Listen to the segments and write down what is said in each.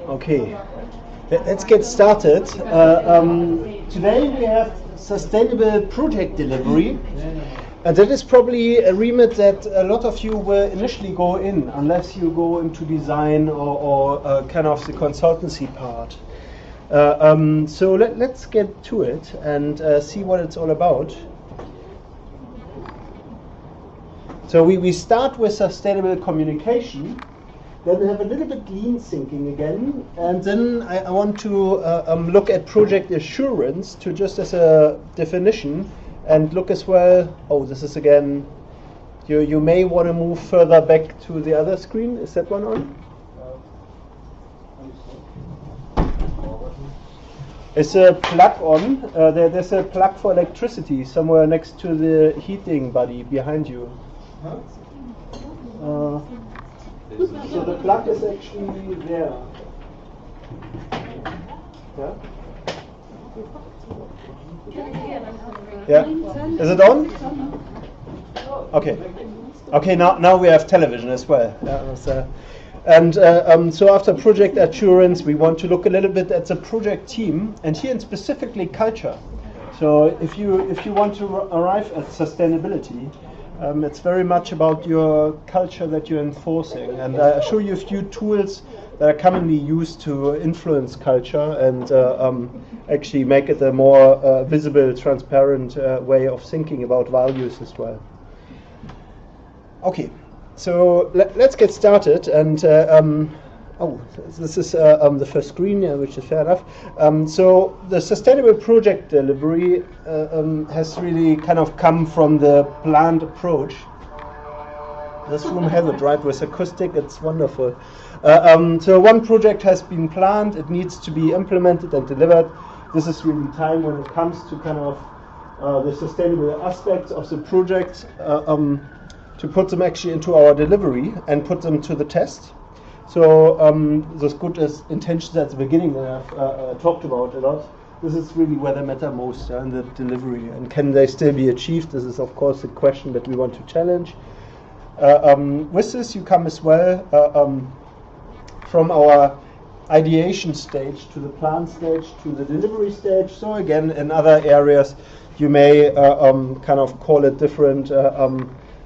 Okay, let's get started. Today we have sustainable project delivery, and that is probably a remit that a lot of you will initially go in, unless you go into design or kind of the consultancy part. So let's get to it and see what it's all about. So we start with sustainable communication, then have a little bit lean thinking again, and then I want to look at project assurance to just as a definition, and look as well. Oh, this is again. You may want to move further back to the other screen. Is that one on? It's a plug on. There's a plug for electricity somewhere next to the heating body behind you. So the plug is actually there. Yeah? Yeah. Is it on? Okay. Okay. Now we have television as well. Yeah, and so after project assurance, we want to look a little bit at the project team, and here in specifically culture. So if you want to arrive at sustainability, it's very much about your culture that you're enforcing, and I'll show you a few tools that are commonly used to influence culture and actually make it a more visible, transparent way of thinking about values as well. Okay, so let's get started, and this is the first screen, which is fair enough. So the sustainable project delivery has really kind of come from the planned approach. This room has it, right, with acoustic, it's wonderful. So one project has been planned, it needs to be implemented and delivered. This is really time when it comes to kind of the sustainable aspects of the project, to put them actually into our delivery and put them to the test. So those good intentions at the beginning that I've talked about a lot, this is really where they matter most in the delivery. And can they still be achieved? This is of course a question that we want to challenge. With this you come as well from our ideation stage to the plan stage to the delivery stage. So again, in other areas you may kind of call it different.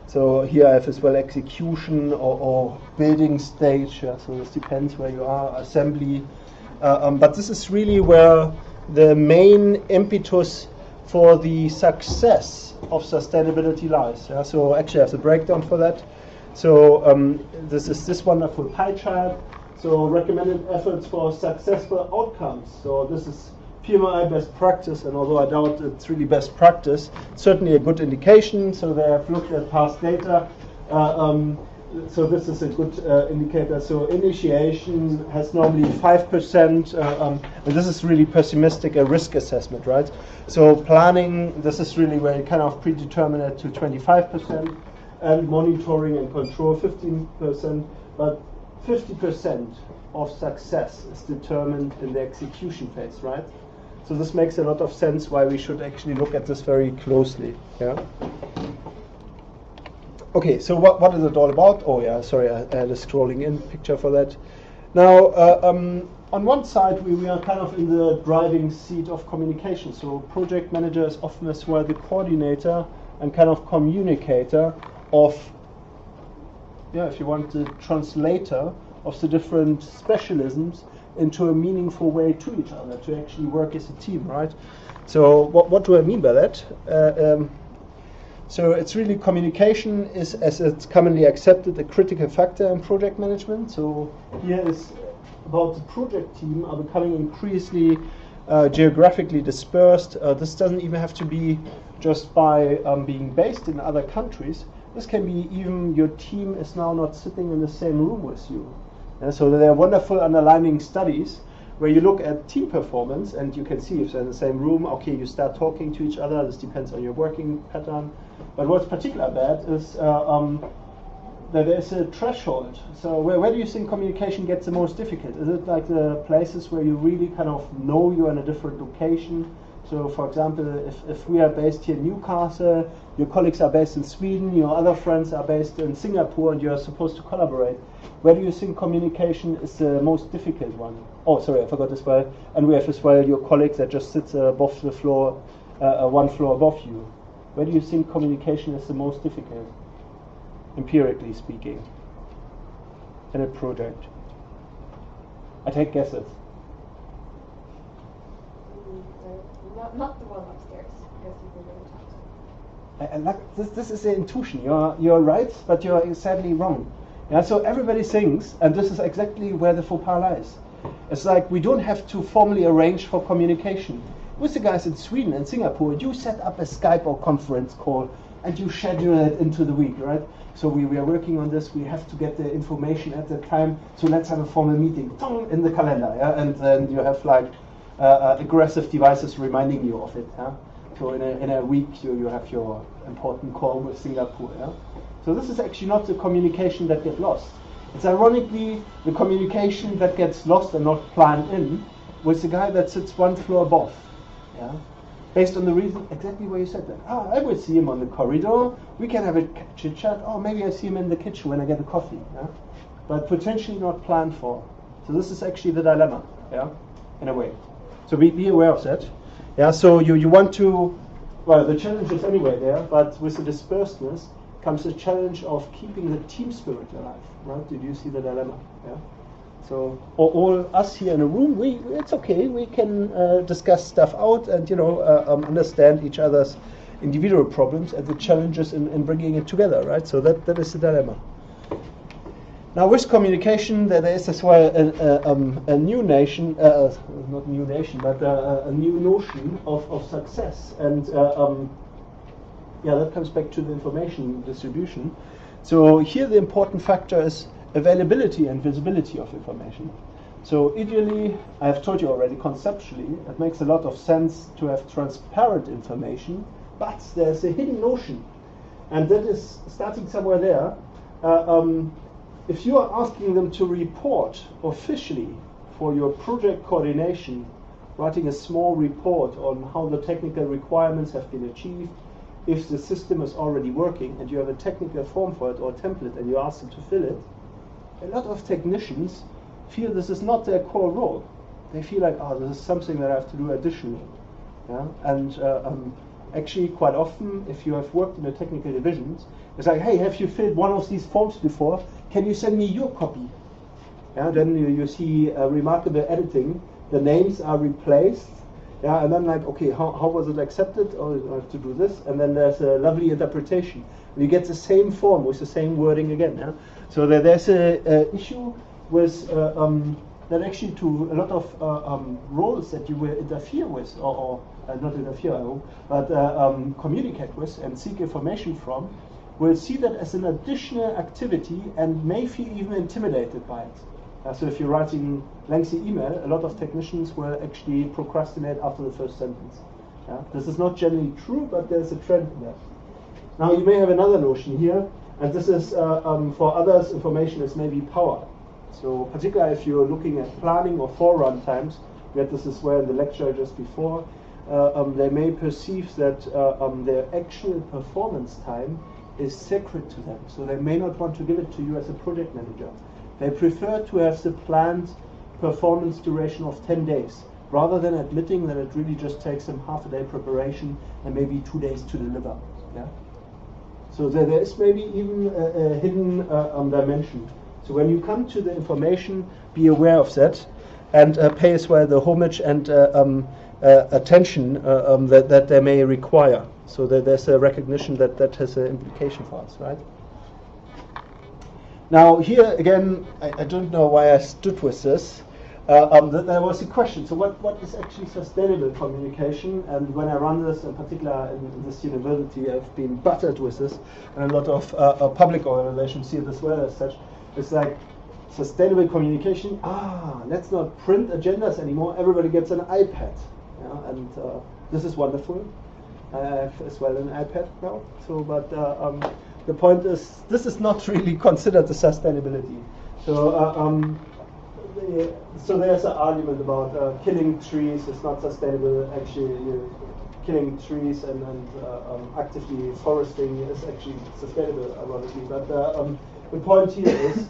So here I have as well execution or building stage, so this depends where you are, assembly. But this is really where the main impetus for the success of sustainability lies. Yeah? So actually I have a breakdown for that. So this is this wonderful pie chart. So recommended efforts for successful outcomes. So this is PMI best practice, and although I doubt it's really best practice, certainly a good indication. So they have looked at past data. So this is a good indicator. So initiation has normally 5%, and this is really pessimistic, a risk assessment, right? So planning, this is really where you kind of predetermine it to 25%, and monitoring and control 15%, but 50% of success is determined in the execution phase, right? So this makes a lot of sense why we should actually look at this very closely. Yeah. Okay, so what is it all about? Oh yeah, sorry, I had a scrolling in picture for that. Now, on one side, we are kind of in the driving seat of communication. So project manager is often as well the coordinator and kind of communicator of, if you want, the translator of the different specialisms into a meaningful way to each other, to actually work as a team, right? So what do I mean by that? So it's really communication is, as it's commonly accepted, a critical factor in project management. So here is about the project team are becoming increasingly geographically dispersed. This doesn't even have to be just by being based in other countries. This can be even your team is now not sitting in the same room with you. So there are wonderful underlying studies where you look at team performance, and you can see if they're in the same room, okay, you start talking to each other. This depends on your working pattern. But what's particularly bad is that there's a threshold. So where do you think communication gets the most difficult? Is it like the places where you really kind of know you're in a different location, So, for example, if we are based here in Newcastle, your colleagues are based in Sweden, your other friends are based in Singapore, and you are supposed to collaborate, where do you think communication is the most difficult one? Oh, sorry, I forgot as well. And we have as well your colleague that just sits above the floor, one floor above you. Where do you think communication is the most difficult, empirically speaking, in a project? I take guesses. Not the one upstairs, because you can really talk to. And like this is the intuition. You're right, but you're sadly wrong. Yeah. So everybody thinks, and this is exactly where the faux pas lies. It's like we don't have to formally arrange for communication. With the guys in Sweden and Singapore, you set up a Skype or conference call, and you schedule it into the week, right? So we are working on this. We have to get the information at that time. So let's have a formal meeting in the calendar, yeah? And then you have like aggressive devices reminding you of it. Yeah? So in a week you have your important call with Singapore. Yeah? So this is actually not the communication that gets lost. It's ironically the communication that gets lost and not planned in with the guy that sits one floor above. Yeah? Based on the reason exactly where you said that. I will see him on the corridor. We can have a chit chat. Oh, maybe I see him in the kitchen when I get a coffee. Yeah? But potentially not planned for. So this is actually the dilemma. Yeah, in a way. So be aware of that. Yeah. So you want to. Well, the challenge is anyway there, but with the dispersedness comes the challenge of keeping the team spirit alive. Right? Did you see the dilemma? Yeah. So all us here in a room, it's okay. We can discuss stuff out and understand each other's individual problems and the challenges in bringing it together, right? So that is the dilemma. Now with communication, there is as well a new nation, not new nation, but a new notion of success, and that comes back to the information distribution. So here the important factor is availability and visibility of information. So ideally, I have told you already, conceptually, it makes a lot of sense to have transparent information, but there's a hidden notion, and that is starting somewhere there. If you are asking them to report officially for your project coordination, writing a small report on how the technical requirements have been achieved, if the system is already working and you have a technical form for it or template and you ask them to fill it, a lot of technicians feel this is not their core role. They feel like, this is something that I have to do additionally. Yeah? And actually, quite often, if you have worked in the technical divisions, it's like, hey, have you filled one of these forms before? Can you send me your copy? Yeah, then you see remarkable editing. The names are replaced. Yeah, and then like, okay, how was it accepted? Oh, I have to do this. And then there's a lovely interpretation. And you get the same form with the same wording again. Yeah? So there's a issue with that actually to a lot of roles that you will interfere with, or not interfere, I hope, but communicate with and seek information from, will see that as an additional activity and may feel even intimidated by it. So if you're writing lengthy email, a lot of technicians will actually procrastinate after the first sentence. Yeah? This is not generally true, but there's a trend in that. Now you may have another notion here, and this is for others, information is maybe power. So particularly if you're looking at planning or forerun times, we had this as well in the lecture just before, they may perceive that their actual performance time is sacred to them. So they may not want to give it to you as a project manager. They prefer to have the planned performance duration of 10 days, rather than admitting that it really just takes them half a day preparation and maybe 2 days to deliver. Yeah? So there is maybe even a hidden dimension. So when you come to the information, be aware of that, and pay as well the homage and attention that they may require. So that there's a recognition that has an implication for us, right? Now here again, I don't know why I stood with this. There was a question. So what is actually sustainable communication? And when I run this, in particular in this university, I've been buttered with this, and a lot of public organizations see it as well as such. It's like sustainable communication. Let's not print agendas anymore. Everybody gets an iPad, and this is wonderful. I have as well an iPad now. So, but the point is, this is not really considered the sustainability. So so there's an argument about killing trees is not sustainable. Actually, killing trees and actively foresting is actually sustainable, ironically. But the point here is,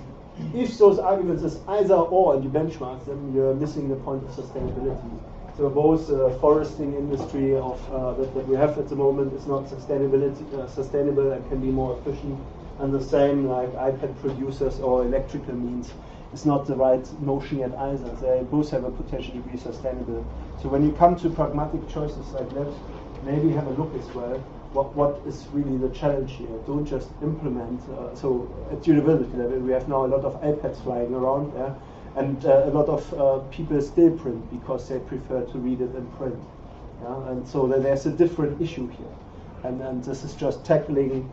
if those arguments is either or and you benchmark them, you're missing the point of sustainability. So both foresting industry that we have at the moment is not sustainable and can be more efficient, and the same like iPad producers or electrical means is not the right notion yet either. They both have a potential to be sustainable. So when you come to pragmatic choices like that, maybe have a look as well. What is really the challenge here? Don't just implement. So at university level, we have now a lot of iPads flying around there, and a lot of people still print because they prefer to read it in print. Yeah? And so there's a different issue here, and this is just tackling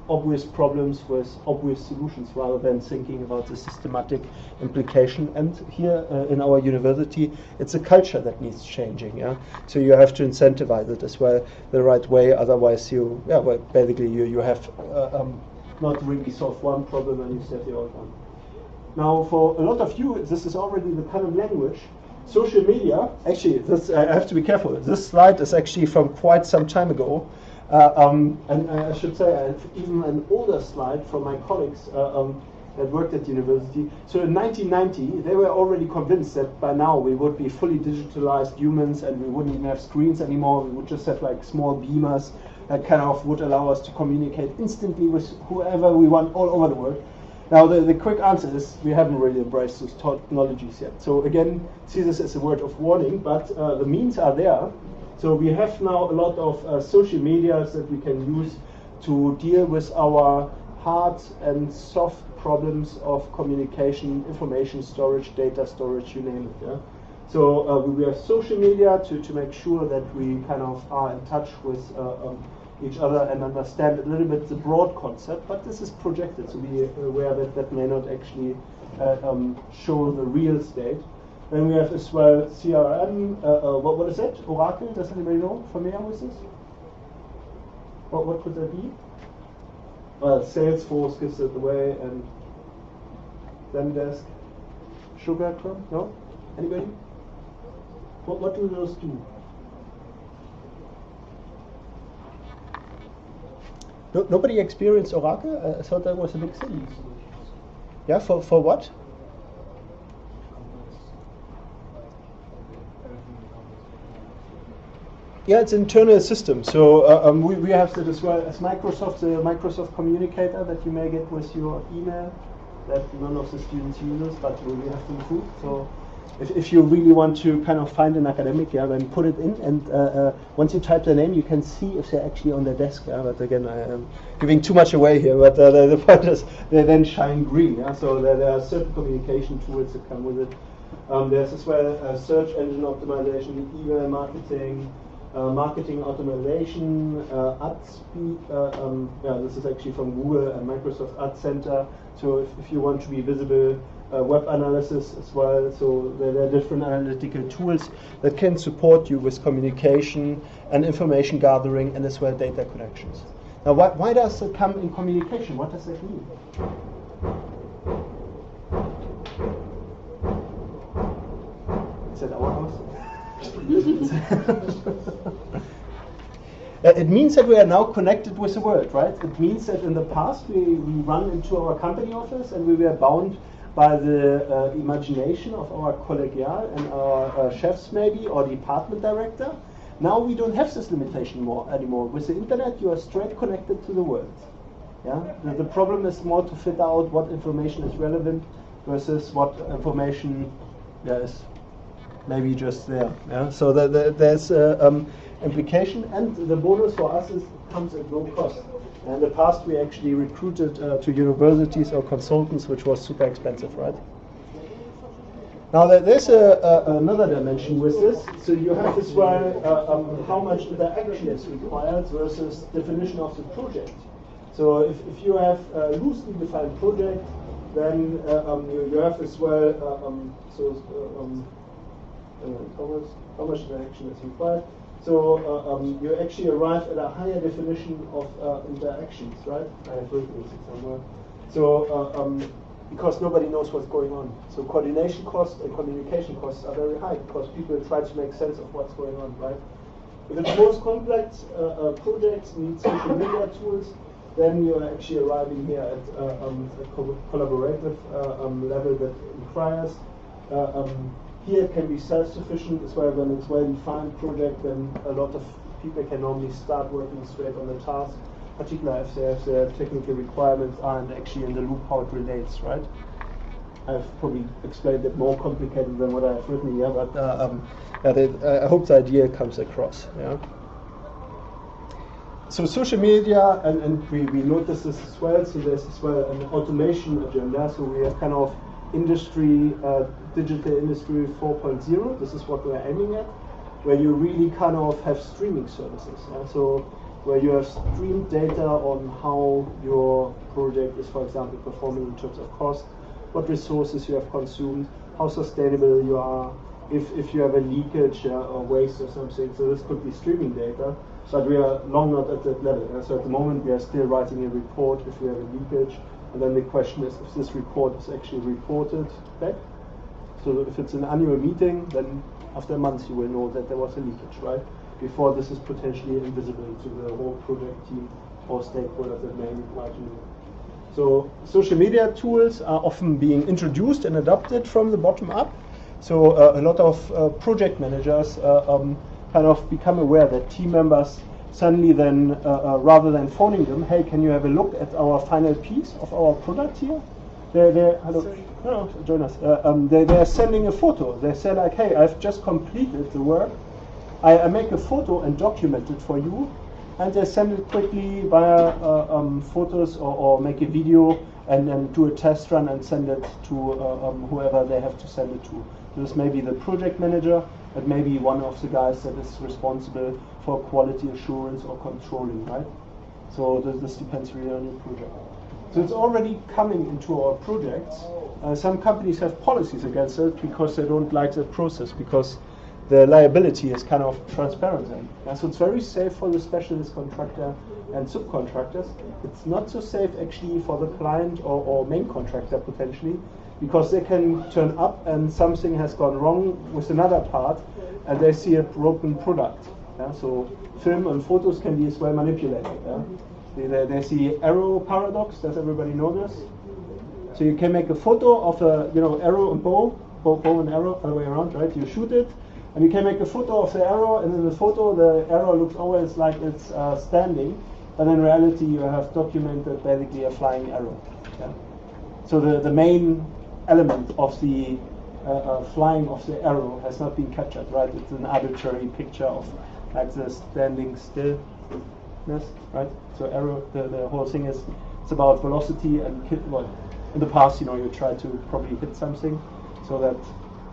obvious problems with obvious solutions rather than thinking about the systematic implication. And here in our university, it's a culture that needs changing. Yeah, so you have to incentivize it as well the right way. Otherwise, basically you have not really solved one problem and you set the other one. Now, for a lot of you, this is already the common language. Social media, actually, this I have to be careful. This slide is actually from quite some time ago. And I should say I have even an older slide from my colleagues that worked at university. So in 1990, they were already convinced that by now we would be fully digitalized humans and we wouldn't even have screens anymore. We would just have like small beamers that kind of would allow us to communicate instantly with whoever we want all over the world. Now the quick answer is we haven't really embraced those technologies yet. So again, see this as a word of warning, but the means are there. So we have now a lot of social medias that we can use to deal with our hard and soft problems of communication, information storage, data storage, you name it. Yeah? So we have social media to make sure that we kind of are in touch with each other and understand a little bit the broad concept, but this is projected, so be aware that that may not actually show the real state. Then we have as well CRM. What is it? Oracle? Does anybody know? Familiar with this? What could that be? Well, Salesforce gives it away, and Zendesk, Sugarcom. No? Anybody? What do those do? Nobody experienced Oracle? I thought that was a big thing. Yeah, for what? Yeah, it's an internal system. So we have that as well as Microsoft, the Microsoft Communicator that you may get with your email that none of the students uses, but we have to improve. So if you really want to kind of find an academic, then put it in, and once you type their name, you can see if they're actually on their desk. But again, I am giving too much away here. But the point is, they then shine green. So there are certain communication tools that come with it. There's as well search engine optimization, email marketing. Marketing automation, ad speed. This is actually from Google and Microsoft Ad Center. So if you want to be visible, web analysis as well. So there are different analytical tools that can support you with communication and information gathering, and as well data collections. Now, why does it come in communication? What does that mean? Is that our house? It means that we are now connected with the world, right? It means that in the past we run into our company office and we were bound by the imagination of our collegial and our chefs maybe, or department director. Now we don't have this limitation anymore. With the internet you are straight connected to the world. Yeah? The problem is more to fit out what information is relevant versus what information is maybe just there. Yeah? So there's implication, and the bonus for us is it comes at low cost. In the past we actually recruited to universities or consultants, which was super expensive, right? Now there's another dimension with this. So you have as well how much interaction is required versus definition of the project. So if you have a loosely defined project, then you have as well how much interaction is required. So you actually arrive at a higher definition of interactions, right? I have written this somewhere. So because nobody knows what's going on. So coordination costs and communication costs are very high because people try to make sense of what's going on, right? If it's most complex projects need social media tools, then you're actually arriving here at a collaborative level that requires. Here it can be self-sufficient as well. When it's well-defined project, then a lot of people can normally start working straight on the task, particularly if their technical requirements aren't actually in the loop how it relates, right? I've probably explained it more complicated than what I've written here, but I hope the idea comes across. Yeah. So social media, and we notice this as well. So there's as well an automation agenda. So we have kind of industry, digital industry 4.0. This is what we're aiming at, where you really kind of have streaming services. Yeah? So where you have streamed data on how your project is, for example, performing in terms of cost, what resources you have consumed, how sustainable you are, if you have a leakage or waste or something. So this could be streaming data, but we are long not at that level. So at the moment we are still writing a report if we have a leakage, and then the question is if this report is actually reported back. So if it's an annual meeting, then after a month you will know that there was a leakage, right? Before this is potentially invisible to the whole project team or stakeholders that may require to know. So social media tools are often being introduced and adopted from the bottom up. So a lot of project managers kind of become aware that team members suddenly then, rather than phoning them, hey, can you have a look at our final piece of our product here? They're join us. They're sending a photo. They say like, hey, I've just completed the work. I make a photo and document it for you, and they send it quickly via photos or make a video and then do a test run and send it to whoever they have to send it to. This may be the project manager, but maybe one of the guys that is responsible for quality assurance or controlling, right? So this depends really on your project. So it's already coming into our projects. Some companies have policies against it because they don't like the process, because the liability is kind of transparent then. Yeah, so it's very safe for the specialist contractor and subcontractors. It's not so safe actually for the client or main contractor potentially, because they can turn up and something has gone wrong with another part and they see a broken product. Yeah, so film and photos can be as well manipulated. Yeah? They see arrow paradox. Does everybody know this? So you can make a photo of a arrow and bow and arrow, other way around, right? You shoot it, and you can make a photo of the arrow, and in the photo the arrow looks always like it's standing, but in reality you have documented basically a flying arrow. Yeah? So the main element of the flying of the arrow has not been captured, right? It's an arbitrary picture of like the standing stillness, right? So arrow, the whole thing is, it's about velocity and in the past, you try to probably hit something so that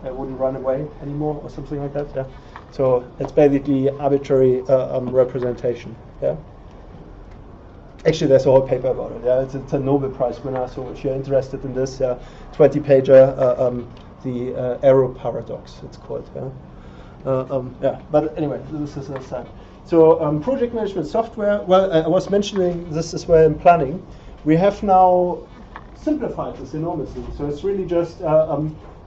it wouldn't run away anymore or something like that. Yeah. So it's basically arbitrary representation. Yeah. Actually, there's a whole paper about it. Yeah, it's a Nobel Prize winner. So if you're interested in this, 20-pager, the arrow paradox, it's called. Yeah. But anyway, this is a side. So project management software. Well, I was mentioning this as well in planning. We have now simplified this enormously. So it's really just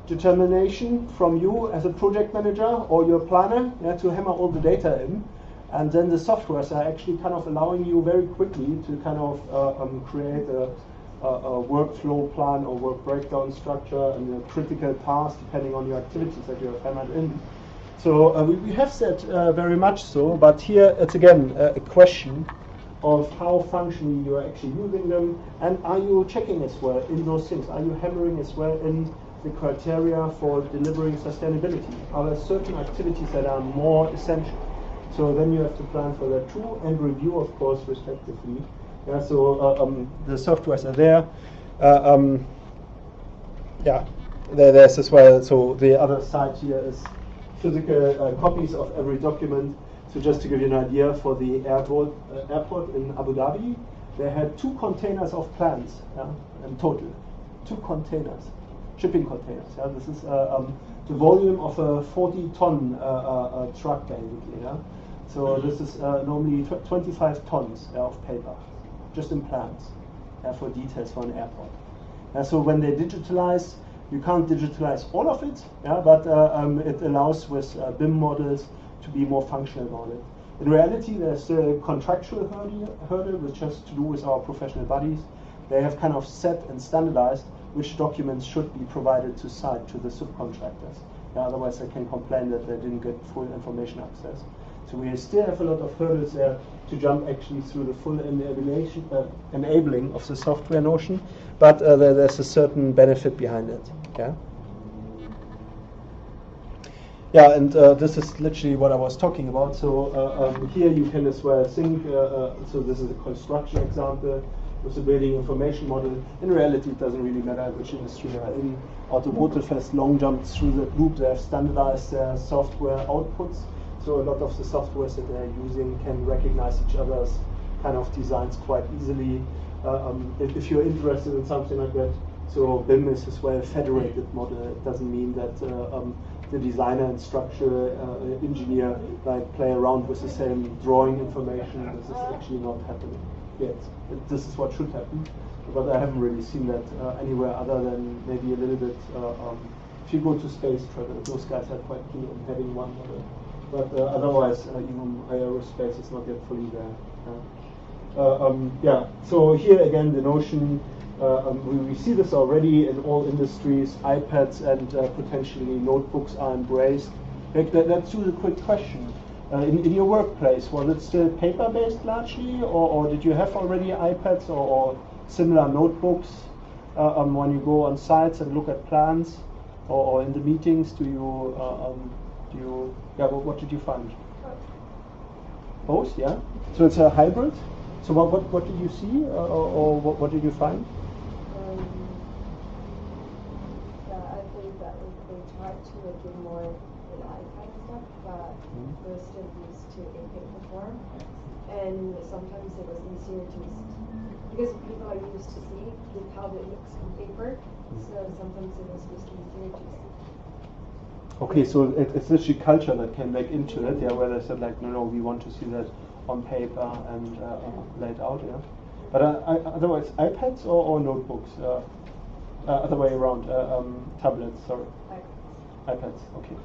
determination from you as a project manager or your planner to hammer all the data in. And then the softwares are actually kind of allowing you very quickly to kind of create a workflow plan or work breakdown structure and a critical path depending on your activities that you have hammered in. So we have that very much so, but here it's again a question of how functionally you are actually using them, and are you checking as well in those things? Are you hammering as well in the criteria for delivering sustainability? Are there certain activities that are more essential? So then you have to plan for that too, and review, of course, respectively. Yeah, so the softwares are there. There's as well. So the other side here is physical copies of every document. So just to give you an idea, for the airport in Abu Dhabi, they had 2 containers of plans in total. 2 containers, shipping containers. Yeah? This is the volume of a 40-ton truck, basically. Yeah? So this is normally 25 tons of paper, just in plans for details for an airport. So when they digitalize, you can't digitalize all of it, but it allows with BIM models to be more functional about it. In reality, there's still a contractual hurdle, which has to do with our professional bodies. They have kind of set and standardized which documents should be provided to site, to the subcontractors. Otherwise, they can complain that they didn't get full information access. So we still have a lot of hurdles there to jump actually through the full enabling of the software notion, but there's a certain benefit behind it. Yeah, and this is literally what I was talking about. So here you can as well think, so this is a construction example with the building information model. In reality, it doesn't really matter which industry they are in. Automotive has long jumped through that loop. They have standardized their software outputs. So a lot of the softwares that they're using can recognize each other's kind of designs quite easily. If you're interested in something like that, so BIM is as well a federated model. It doesn't mean that the designer and structure engineer play around with the same drawing information. This is actually not happening yet. This is what should happen, but I haven't really seen that anywhere other than maybe a little bit. If you go to space travel, those guys are quite keen on having one model. But otherwise, even aerospace is not yet fully there. So here again, the notion, we see this already in all industries. iPads and potentially notebooks are embraced. Let's do the quick question. In your workplace, was it still paper-based largely, or did you have already iPads or similar notebooks when you go on sites and look at plans, or in the meetings? What did you find? Both, yeah. So it's a hybrid. So what did you see, or what did you find? I think that they tried to make it more AI kind of stuff, but they're still used to in paper form, and sometimes it was easier to because people are used to see how it looks on paper, so sometimes it was just easier to see. Okay, so it's literally culture that came back into it, where they said no, we want to see that on paper and laid out, But otherwise, iPads or notebooks? Other way around, tablets, sorry. iPads, okay.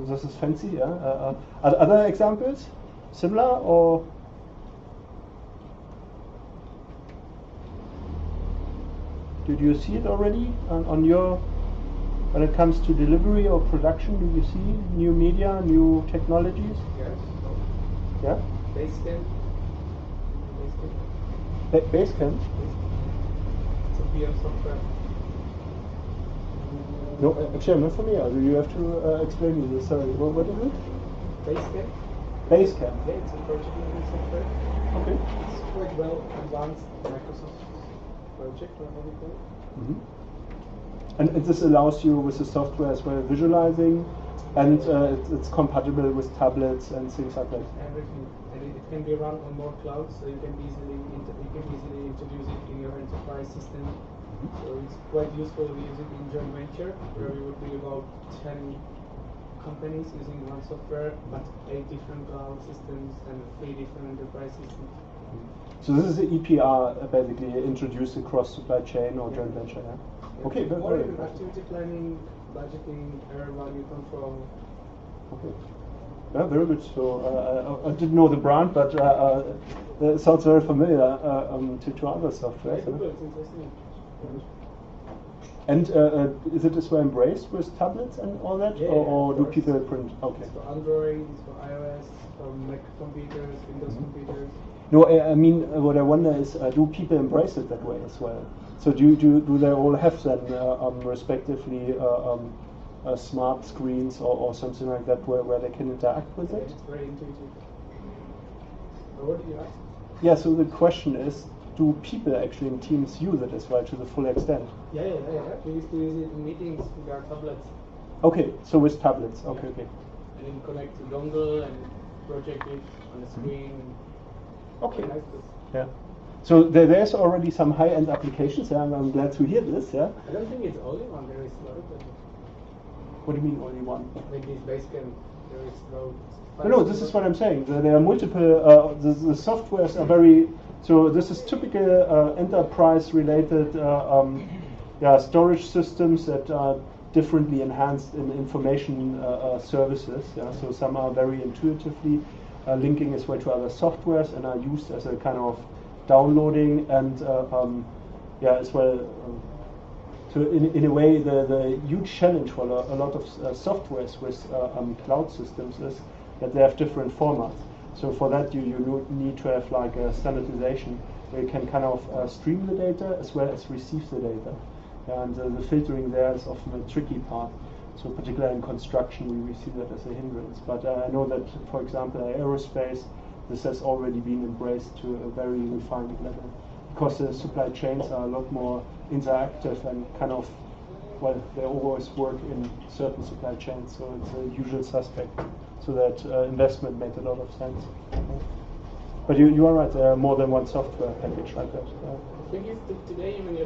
This is fancy, other examples? Similar or? Did you see it already on your? When it comes to delivery or production, do you see new media, new technologies? Yes. Yeah? Basecamp. Basecamp? It's a PM software. No, actually I'm not familiar. You have to explain me this. Sorry, what is it? Basecamp. Basecamp? Yeah, it's a project management software. Okay. It's quite well advanced Microsoft project or how we call it. And this allows you with the software as well visualizing, and it's compatible with tablets and things like that. Everything, and it can be run on more clouds, so you can easily introduce it in your enterprise system. So it's quite useful. We use it in joint venture, where we would be about 10 companies using one software, but 8 different cloud systems and 3 different enterprise systems. So this is the EPR basically introduced across supply chain or joint venture. Okay, very good. Activity planning, budgeting, error value control. Okay. Yeah, very good. So I didn't know the brand, but it sounds very familiar to other software. It's interesting. And is it as well embraced with tablets and all that, or do people print? Okay. It's for Android, it's for iOS, for Mac computers, Windows computers. No, I mean, what I wonder is, do people embrace it that way as well? So do they all have then, respectively, smart screens or something like that where they can interact with it? It's very intuitive. What did you ask? Yeah, so the question is, do people actually in teams use it as well to the full extent? Yeah. We used to use it in meetings with our tablets. Okay, so with tablets, okay. And then connect to dongle and project it on the screen. Okay. Yeah. So there's already some high-end applications. I'm glad to hear this. Yeah. I don't think it's only one. There is a lot of them. What do you mean only one? Like this Basecamp, there is no. No, this is what I'm saying. There are multiple. The softwares are very. So this is typical enterprise-related storage systems that are differently enhanced in information services. So some are very intuitively linking as well to other softwares and are used as a kind of downloading and as well. So in a way, the huge challenge for a lot of softwares with cloud systems is that they have different formats. So for that, you need to have like a standardization where you can kind of stream the data as well as receive the data. And the filtering there is often a tricky part. So particularly in construction, we see that as a hindrance. But I know that, for example, in aerospace, this has already been embraced to a very refined level. Because the supply chains are a lot more interactive and kind of, well, they always work in certain supply chains, so it's a usual suspect. So that investment made a lot of sense. But you are right, there are more than one software package like that. The thing is that today even you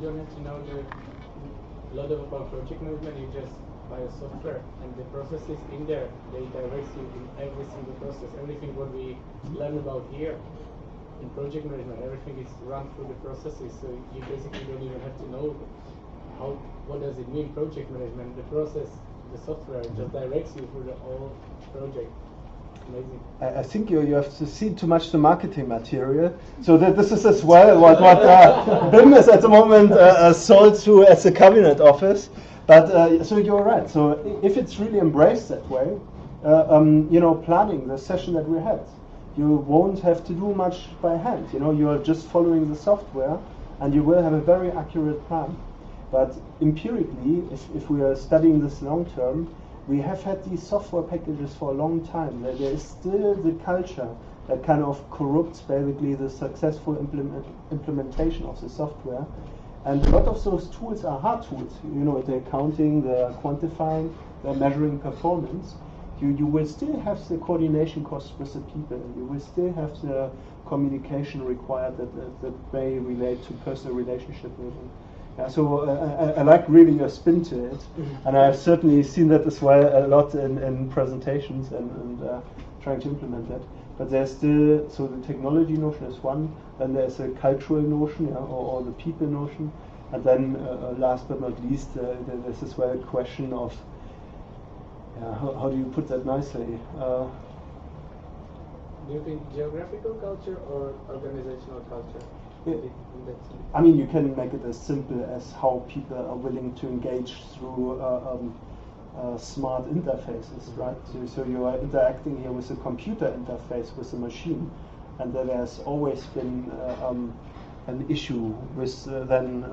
don't have to know a lot about project management, you just buy a software and the processes in there, they direct you in every single process. Everything what we learn about here in project management, everything is run through the processes, so you basically don't even have to know what does it mean, project management. The process, the software just directs you through the whole project. Amazing. I think you have to see too much the marketing material. So that this is as well what BIM is at the moment sold to as a cabinet office. But so you're right. So if it's really embraced that way, planning the session that we had, you won't have to do much by hand. You're just following the software, and you will have a very accurate plan. But empirically, if we are studying this long term, we have had these software packages for a long time. There is still the culture that kind of corrupts basically the successful implementation of the software. And a lot of those tools are hard tools. They're counting, they're quantifying, they're measuring performance. You will still have the coordination costs with the people. You will still have the communication required that may relate to personal relationship with them. I like really your spin to it, and I've certainly seen that as well a lot in presentations and trying to implement that. But there's still, so the technology notion is one, then there's a cultural notion, or the people notion, and then last but not least, there's as well a question of, how do you put that nicely? Do you think geographical culture or organizational culture? I mean, you can make it as simple as how people are willing to engage through smart interfaces, right? So you are interacting here with a computer interface with a machine, and there has always been an issue with then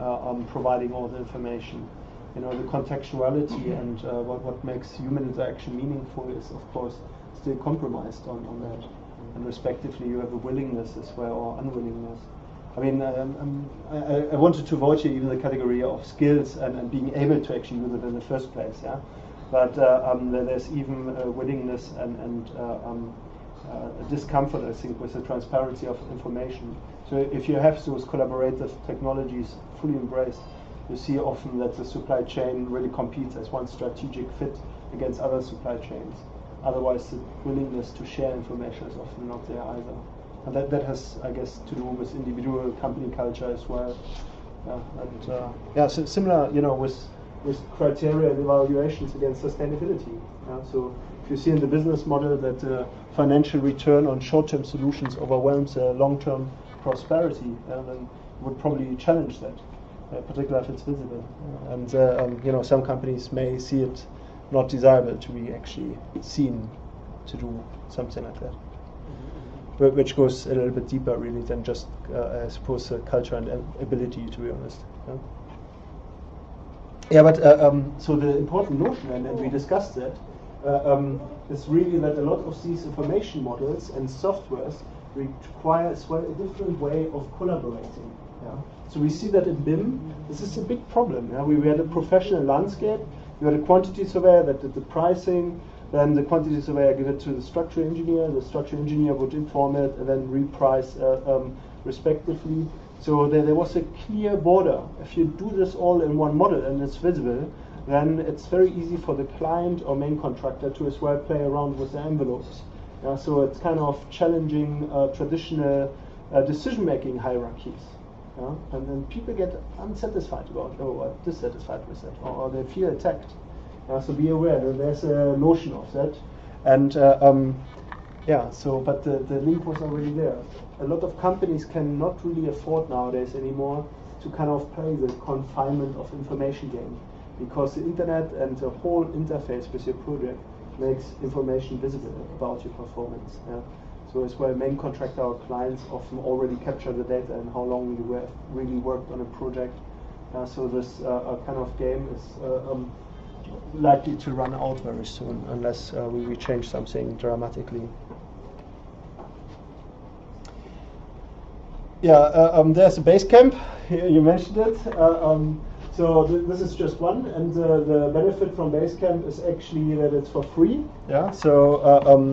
providing all the information. The contextuality and what makes human interaction meaningful is, of course, still compromised on that. And respectively, you have a willingness as well, or unwillingness. I mean, I wanted to avoid here even the category of skills and being able to actually use it in the first place, yeah. But there's even a willingness and a discomfort, I think, with the transparency of information. So if you have those collaborative technologies fully embraced, you see often that the supply chain really competes as one strategic fit against other supply chains. Otherwise, the willingness to share information is often not there either. And that has, I guess, to do with individual company culture as well. So similar, with criteria and evaluations against sustainability. So if you see in the business model that financial return on short-term solutions overwhelms long-term prosperity, then you would probably challenge that, particularly if it's visible. And some companies may see it not desirable to be actually seen to do something like that. Which goes a little bit deeper, really, than just, I suppose, culture and ability, to be honest. But so the important notion, and we discussed that, is really that a lot of these information models and softwares require as well a different way of collaborating. So we see that in BIM, this is a big problem. We had a professional landscape, we had a quantity surveyor that did the pricing. Then the quantity surveyor gave it to the structural engineer. The structural engineer would inform it and then reprice respectively. So there was a clear border. If you do this all in one model and it's visible, then it's very easy for the client or main contractor to as well play around with the envelopes. So it's kind of challenging traditional decision-making hierarchies. Yeah? And then people get unsatisfied about, or dissatisfied with that, or they feel attacked. So be aware that there's a notion of that. And but the link was already there. A lot of companies cannot really afford nowadays anymore to kind of play the confinement of information game, because the internet and the whole interface with your project makes information visible about your performance. Yeah? So as well, main contractor or clients often already capture the data and how long you have really worked on a project. So this kind of game is likely to run out very soon, unless we change something dramatically. There's a base camp. You mentioned it. So this is just one, and the benefit from Basecamp is actually that it's for free. Yeah. So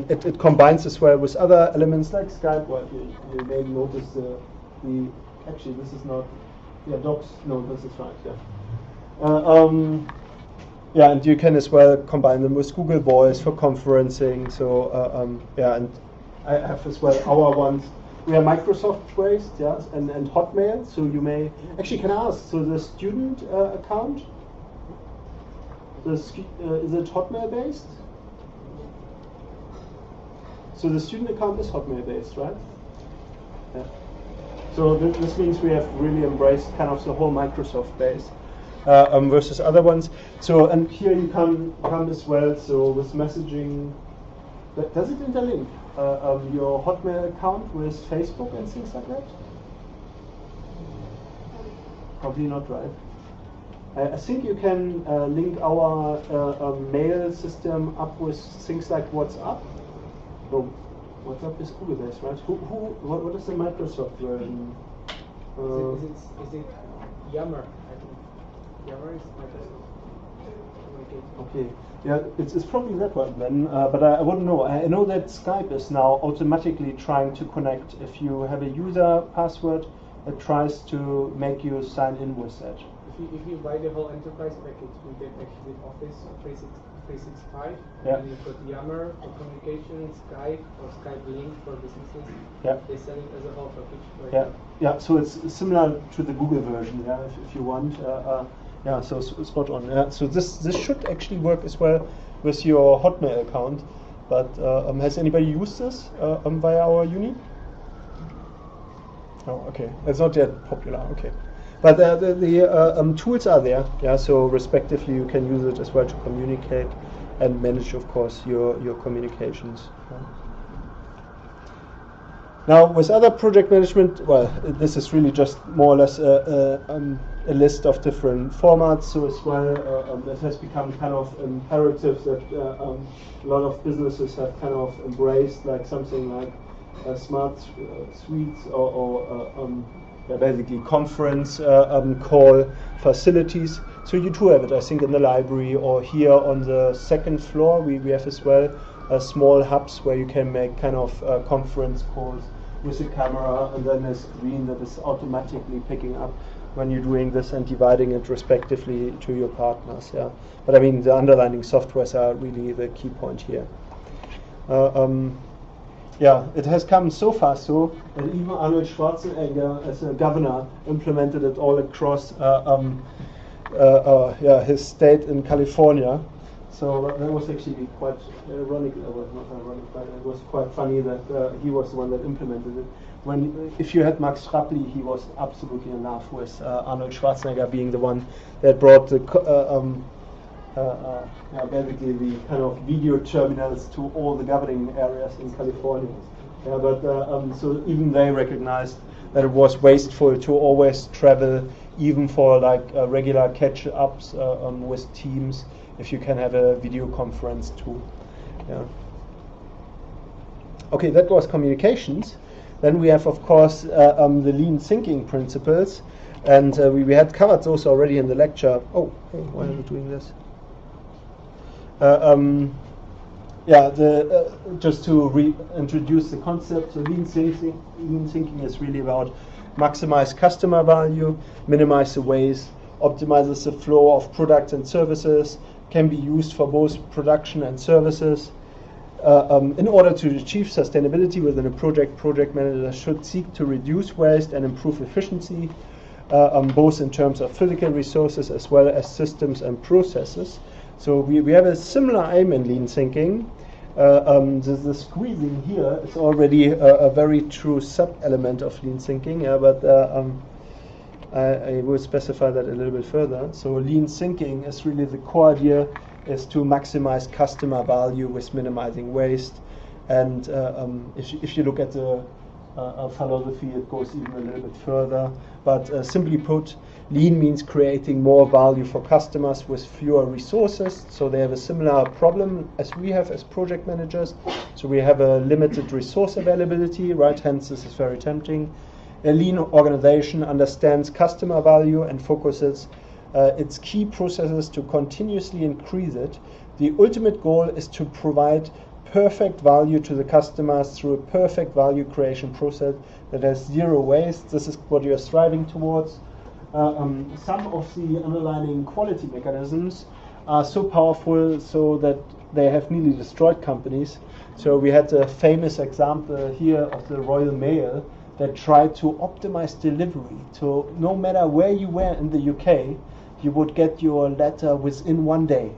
it combines as well with other elements like Skype. Well, you may notice actually this is not. Yeah, docs. No, this is right. Yeah. And you can as well combine them with Google Voice for conferencing. So and I have as well our ones. We are Microsoft based, yes, and Hotmail. So you may actually can ask. So the student account, is it Hotmail based? So the student account is Hotmail based, right? Yeah. So this means we have really embraced kind of the whole Microsoft base versus other ones. So and here you come as well. So with messaging, does it interlink? Your Hotmail account with Facebook and things like that? Probably not, right? I think you can link our mail system up with things like WhatsApp. No, WhatsApp is Google based, right? What is the Microsoft version? Is it Yammer? I think Yammer is Microsoft. Okay. Yeah, it's probably that one then, but I wouldn't know. I know that Skype is now automatically trying to connect. If you have a user password, it tries to make you sign in with that. If you buy the whole enterprise package, you get actually Office 365, yeah. And you've got Yammer for communication, Skype or Skype Link for businesses. Yeah. They sell it as a whole package. Right yeah, now. yeah. So it's similar to the Google version, yeah, if you want. Yeah, so spot on. Yeah. So this should actually work as well with your Hotmail account. But has anybody used this via our uni? Oh, okay. It's not yet popular. Okay, but the tools are there. Yeah. So respectively, you can use it as well to communicate and manage, of course, your communications. Yeah. Now, with other project management, well, this is really just more or less a list of different formats. So as well, it has become kind of imperative that a lot of businesses have kind of embraced like something like smart suites or basically conference call facilities. So you too have it, I think, in the library or here on the second floor. We have as well small hubs where you can make kind of conference calls with a camera and then a screen that is automatically picking up when you're doing this and dividing it respectively to your partners. Yeah, but I mean the underlying softwares are really the key point here. Yeah, it has come so far so that even Arnold Schwarzenegger, as a governor, implemented it all across his state in California. So that was actually quite ironic. Well, not ironic, but it was quite funny that he was the one that implemented it. If you had Max Rapley, he was absolutely in love with Arnold Schwarzenegger being the one that brought the basically the kind of video terminals to all the governing areas in California. Yeah, but so even they recognized that it was wasteful to always travel, even for like regular catch-ups with teams, if you can have a video conference too. Yeah. Okay, that was communications. Then we have, of course, the lean thinking principles, and we had covered those already in the lecture. Oh, hey, why are we doing this? Just to reintroduce the concept. So lean thinking is really about maximize customer value, minimize the waste, optimizes the flow of products and services, can be used for both production and services, In order to achieve sustainability within a project, project managers should seek to reduce waste and improve efficiency, both in terms of physical resources as well as systems and processes. So we have a similar aim in lean thinking. The squeezing here is already a very true sub-element of lean thinking, but I will specify that a little bit further. So lean thinking is really the core idea is to maximize customer value with minimizing waste. And if you look at the philosophy, it goes even a little bit further. But simply put, lean means creating more value for customers with fewer resources. So they have a similar problem as we have as project managers. So we have a limited resource availability, right? Hence, this is very tempting. A lean organization understands customer value and focuses its key processes to continuously increase it. The ultimate goal is to provide perfect value to the customers through a perfect value creation process that has zero waste. This is what you're striving towards. Some of the underlying quality mechanisms are so powerful so that they have nearly destroyed companies. So we had a famous example here of the Royal Mail that tried to optimize delivery. So no matter where you were in the UK, you would get your letter within 1 day.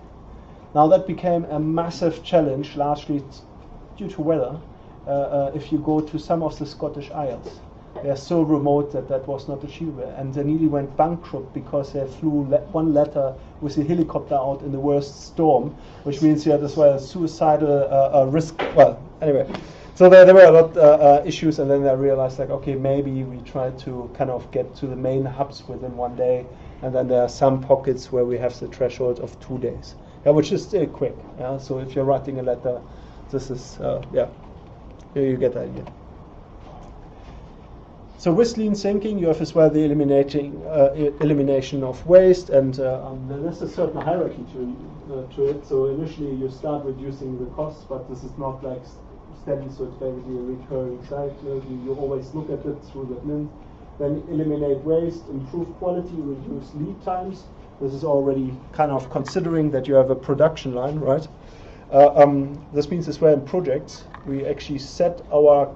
Now that became a massive challenge, largely due to weather, if you go to some of the Scottish Isles. They are so remote that that was not achievable. And they nearly went bankrupt because they flew one letter with a helicopter out in the worst storm, which means you had as well a suicidal risk. Well, anyway. So there were a lot of issues, and then I realized, like, okay, maybe we try to kind of get to the main hubs within 1 day, and then there are some pockets where we have the threshold of 2 days, which is still quick. So if you're writing a letter, this is, you get the idea. So with lean thinking, you have as well the elimination of waste, and there's a certain hierarchy to it. So initially you start reducing the costs, but this is not like steady, so it's basically a recurring cycle. You always look at it through the lens. Then eliminate waste, improve quality, reduce lead times. This is already kind of considering that you have a production line, right? This means as well in projects, we actually set our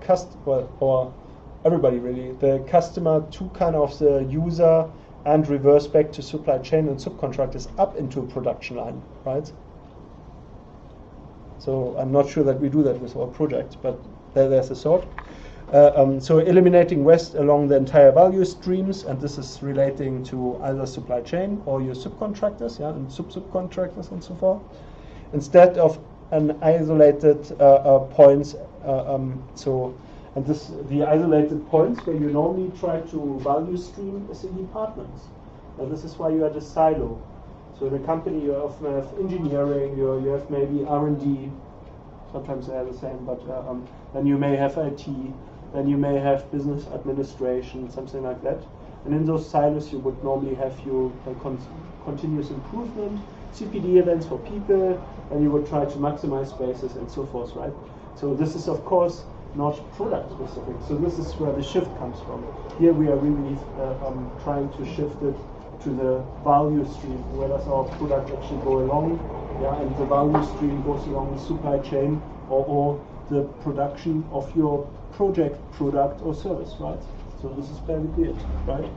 everybody really, the customer to kind of the user and reverse back to supply chain and subcontractors up into a production line, right? So I'm not sure that we do that with our projects, but there's a thought. So eliminating waste along the entire value streams, and this is relating to either supply chain or your subcontractors, and subcontractors and so forth, instead of an isolated points. The isolated points where you normally try to value stream is in departments. And this is why you are the silo. So in a company you often have engineering, you have maybe R&D, sometimes they are the same, but then you may have IT, then you may have business administration, something like that. And in those silos you would normally have your continuous improvement, CPD events for people, and you would try to maximize spaces and so forth, right? So this is of course not product specific. So this is where the shift comes from. Here we are really trying to shift it to the value stream. Where does our product actually go along? And the value stream goes along the supply chain or the production of your project, product or service, right? So this is basically it, right?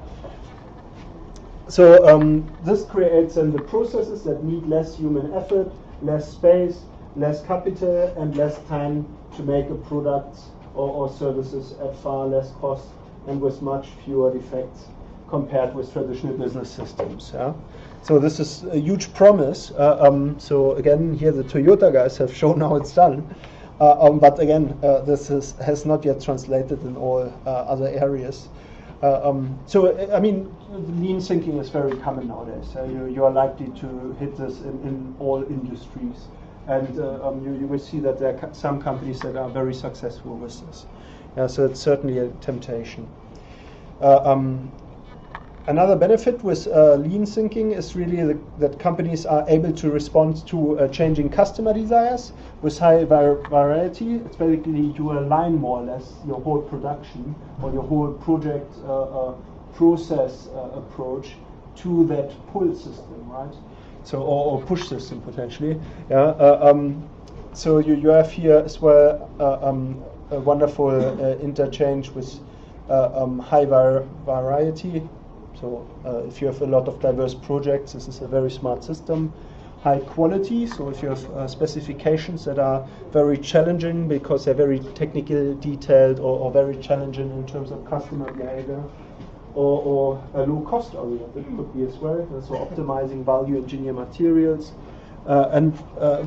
So this creates then the processes that need less human effort, less space, less capital, and less time to make a product or services at far less cost and with much fewer defects compared with traditional business systems. So this is a huge promise. So again, here the Toyota guys have shown how it's done. But again, this has not yet translated in all other areas. So I mean, lean thinking is very common nowadays. You are likely to hit this in all industries. And you will see that there are some companies that are very successful with this. So it's certainly a temptation. Another benefit with lean thinking is really that companies are able to respond to changing customer desires with high variety. It's basically you align more or less your whole production or your whole project process approach to that pull system, right? So or push system potentially. So you have here as well a wonderful interchange with high variety. So if you have a lot of diverse projects, this is a very smart system. High quality, so if you have specifications that are very challenging because they're very technical, detailed, or very challenging in terms of customer behavior, or a low cost oriented could be as well, so optimizing value engineer materials, and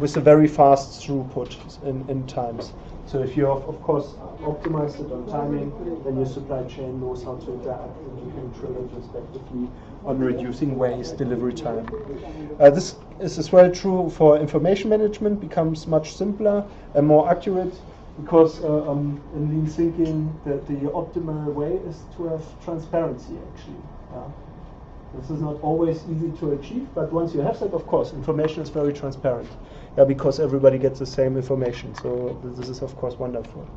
with a very fast throughput in times. So if you have, of course, optimized it on timing, then your supply chain knows how to adapt and you can control it respectively on reducing waste, delivery time. This is as well true for information management, becomes much simpler and more accurate because in lean thinking the optimal way is to have transparency actually. This is not always easy to achieve, but once you have that, of course, information is very transparent. Because everybody gets the same information. So this is of course wonderful.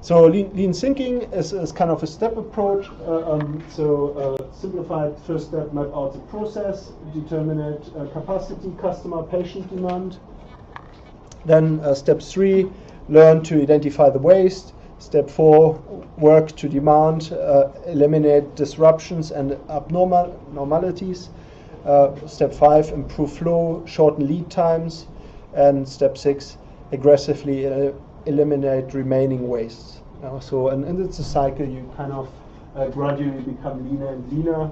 So lean thinking is kind of a step approach. Simplified first step, map out the process, determine capacity, customer, patient demand. Then step 3, learn to identify the waste. Step 4, work to demand, eliminate disruptions and abnormalities. Step 5, improve flow, shorten lead times. And step 6, aggressively eliminate remaining wastes. And it's a cycle, you kind of gradually become leaner and leaner.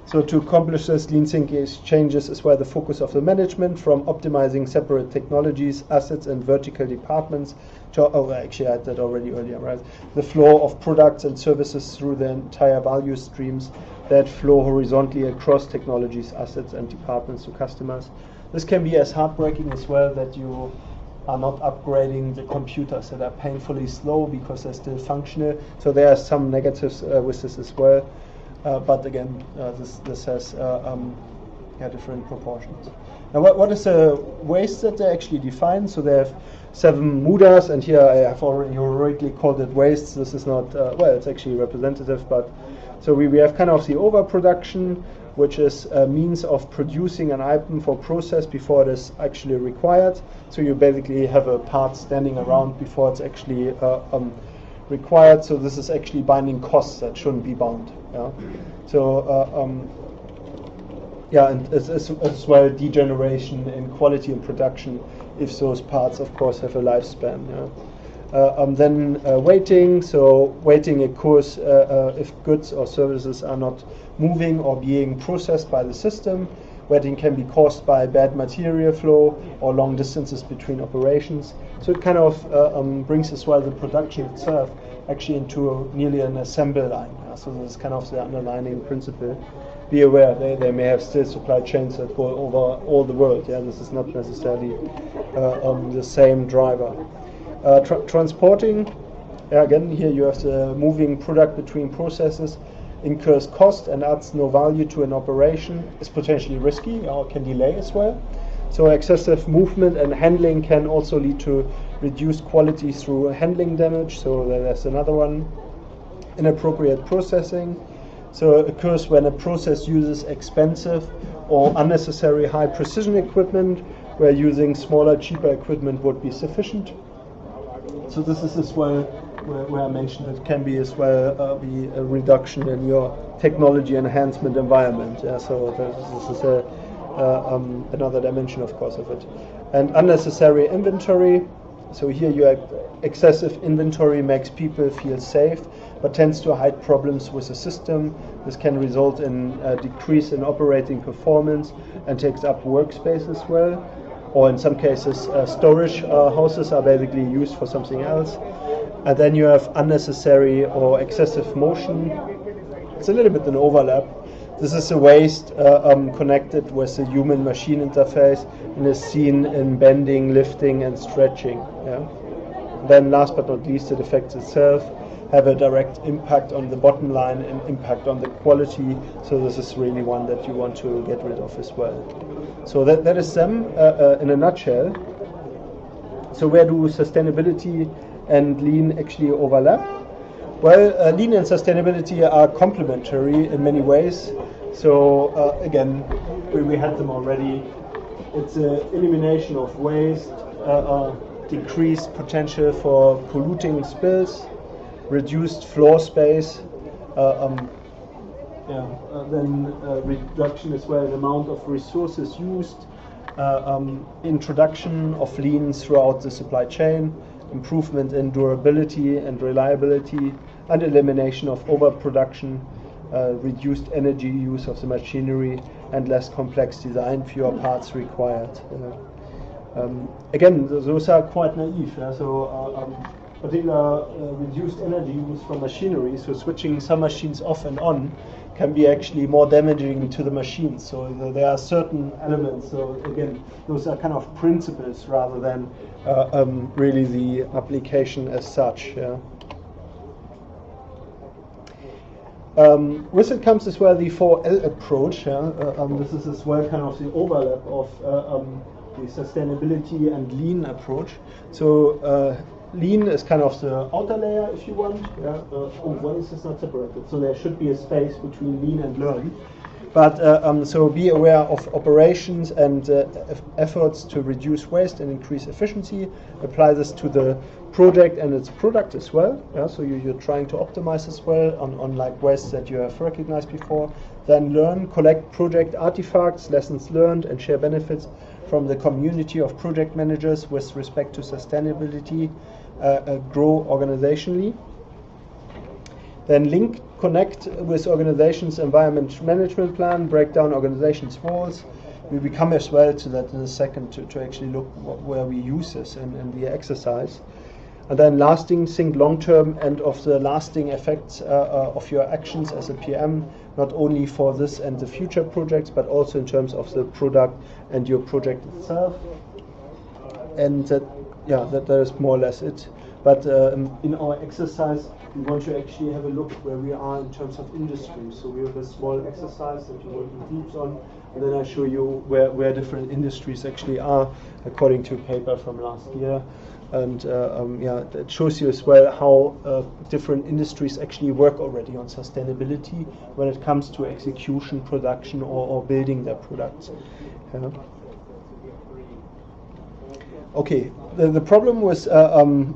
So to accomplish this, lean thinking changes as well the focus of the management from optimizing separate technologies, assets, and vertical departments to, actually I had that already earlier, right? The flow of products and services through the entire value streams that flow horizontally across technologies, assets, and departments to customers. This can be as heartbreaking as well that you are not upgrading the computers that are painfully slow because they're still functional. So there are some negatives with this as well. But again, this has different proportions. Now, what is the waste that they actually define? So they have 7 mudas, and here I have already heroically called it waste. This is not, it's actually representative, but so we have kind of the overproduction, which is a means of producing an item for process before it is actually required. So you basically have a part standing around before it's actually required. So this is actually binding costs that shouldn't be bound. Yeah. So and as well degeneration in quality and production if those parts, of course, have a lifespan. Yeah. Then waiting. So waiting occurs if goods or services are not moving or being processed by the system. Waiting can be caused by bad material flow or long distances between operations. So it kind of brings as well the production itself actually into nearly an assembly line. So this is kind of the underlying principle. Be aware, they may have still supply chains that go over all the world. Yeah, this is not necessarily the same driver. Transporting, again, here you have the moving product between processes, incurs cost and adds no value to an operation, is potentially risky or can delay as well. So excessive movement and handling can also lead to reduced quality through handling damage. So that's another one. Inappropriate processing. So it occurs when a process uses expensive or unnecessary high precision equipment, where using smaller, cheaper equipment would be sufficient. So this is as well where I mentioned it can be as well be a reduction in your technology enhancement environment. Yeah, so this is another dimension, of course, of it. And unnecessary inventory. So here you have excessive inventory makes people feel safe, but tends to hide problems with the system. This can result in a decrease in operating performance and takes up workspace as well. Or in some cases, storage houses are basically used for something else. And then you have unnecessary or excessive motion. It's a little bit an overlap. This is a waste connected with the human-machine interface and is seen in bending, lifting, and stretching. Yeah? Then last but not least, the defects itself have a direct impact on the bottom line and impact on the quality. So this is really one that you want to get rid of as well. So that is them in a nutshell. So where do sustainability and lean actually overlap? Well, lean and sustainability are complementary in many ways. So again, we had them already. It's elimination of waste, decreased potential for polluting spills, reduced floor space, then reduction as well in the amount of resources used, introduction of lean throughout the supply chain, improvement in durability and reliability, and elimination of overproduction, reduced energy use of the machinery, and less complex design, fewer parts required. Again, those are quite naive. Particular reduced energy use from machinery, so switching some machines off and on can be actually more damaging to the machines. So there are certain elements. So again, those are kind of principles rather than really the application as such. Yeah. With it comes as well the 4L approach. This is as well kind of the overlap of the sustainability and lean approach. So lean is kind of the outer layer, if you want. Why is this not separated? So there should be a space between lean and learn. But so be aware of operations and efforts to reduce waste and increase efficiency. Apply this to the project and its product as well. So you're trying to optimize as well on like waste that you have recognized before. Then learn, collect project artifacts, lessons learned, and share benefits from the community of project managers with respect to sustainability. Grow organizationally. Then link, connect with organizations' environment management plan, break down organizations' walls. We come as well to that in a second to actually look where we use this in the exercise. And then lasting, think long-term and of the lasting effects of your actions as a PM, not only for this and the future projects, but also in terms of the product and your project itself. And that is more or less it. But in our exercise, we want to actually have a look at where we are in terms of industry. So we have a small exercise that you work in groups on, and then I show you where different industries actually are according to a paper from last year. And that shows you as well how different industries actually work already on sustainability when it comes to execution, production, or building their products. Okay, the problem with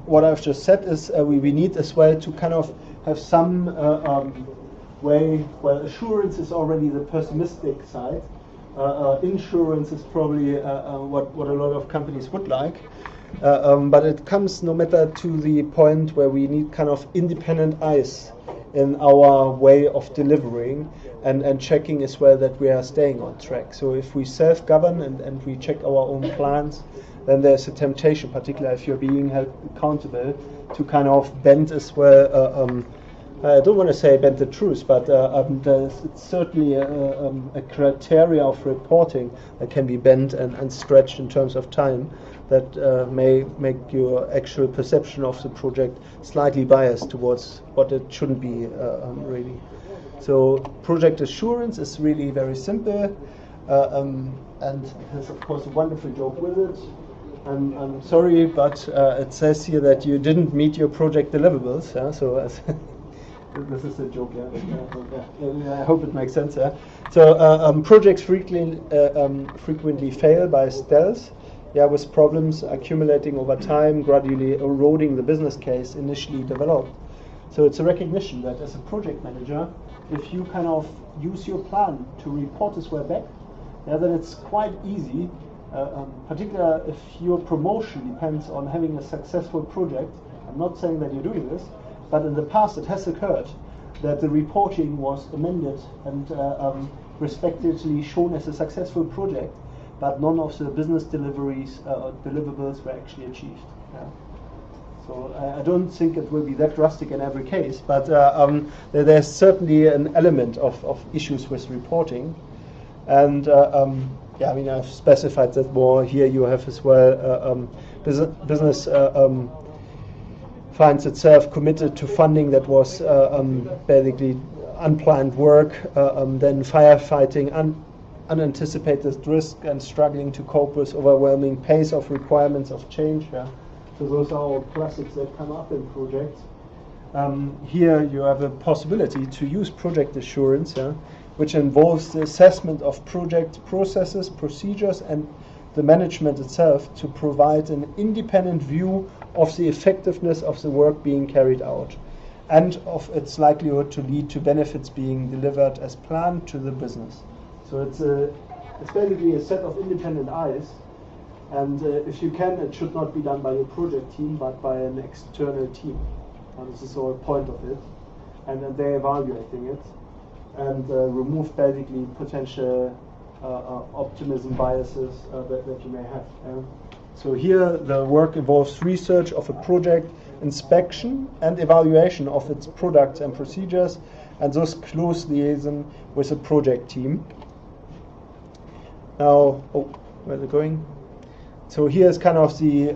what I've just said is we need as well to kind of have some way, well, assurance is already the pessimistic side. Insurance is probably what a lot of companies would like. But it comes no matter to the point where we need kind of independent eyes in our way of delivering and checking as well that we are staying on track. So if we self-govern and we check our own plans, then there's a temptation, particularly if you're being held accountable, to kind of bend as well. I don't want to say bend the truth, but it's certainly a criteria of reporting that can be bent and stretched in terms of time that may make your actual perception of the project slightly biased towards what it shouldn't be really. So project assurance is really very simple and has of course a wonderful job with it. I'm sorry, but it says here that you didn't meet your project deliverables. So this is a joke. I hope it makes sense. So projects frequently fail by stealth. With problems accumulating over time, gradually eroding the business case initially developed. So it's a recognition that as a project manager, if you kind of use your plan to report this way back, then it's quite easy. Particularly if your promotion depends on having a successful project. I'm not saying that you're doing this, but in the past it has occurred that the reporting was amended and respectively shown as a successful project, but none of the business deliverables were actually achieved. So I don't think it will be that drastic in every case, but there's certainly an element of issues with reporting. And I've specified that more here. You have as well business finds itself committed to funding that was basically unplanned work, then firefighting unanticipated risk and struggling to cope with overwhelming pace of requirements of change. So those are all classics that come up in projects. Here you have a possibility to use project assurance, which involves the assessment of project processes, procedures, and the management itself to provide an independent view of the effectiveness of the work being carried out and of its likelihood to lead to benefits being delivered as planned to the business. So it's basically a set of independent eyes, and if you can, it should not be done by your project team but by an external team. This is the whole point of it, and then they're evaluating it and remove basically potential optimism biases that you may have. So here the work involves research of a project, inspection and evaluation of its products and procedures, and thus close liaison with the project team. Now, where's it going? So here's kind of the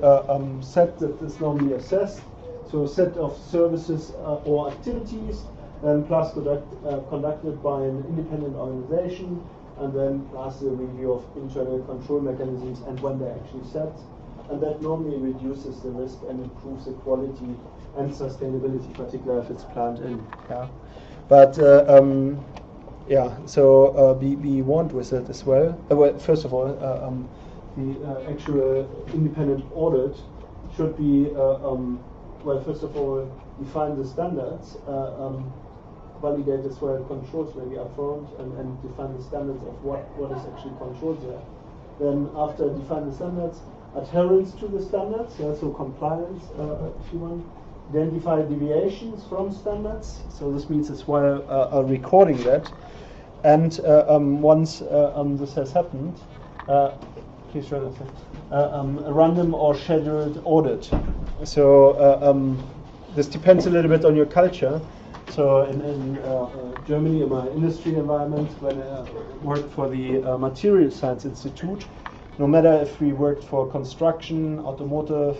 set that is normally assessed. So a set of services or activities, and plus conducted by an independent organization, and then lastly a review of internal control mechanisms and when they're actually set. And that normally reduces the risk and improves the quality and sustainability, particularly if it's planned in. Yeah. But so be warned with it as well. Well, first of all, the actual independent audit should be, well, first of all, define the standards, validate as well controls maybe upfront, and define the standards of what is actually controlled there. Then after define the standards, adherence to the standards, so compliance, if you want. Identify deviations from standards, so this means as well recording that. And once this has happened, please write it. A random or scheduled audit. So this depends a little bit on your culture. So in Germany, in my industry environment, when I worked for the Material Science Institute, no matter if we worked for construction, automotive,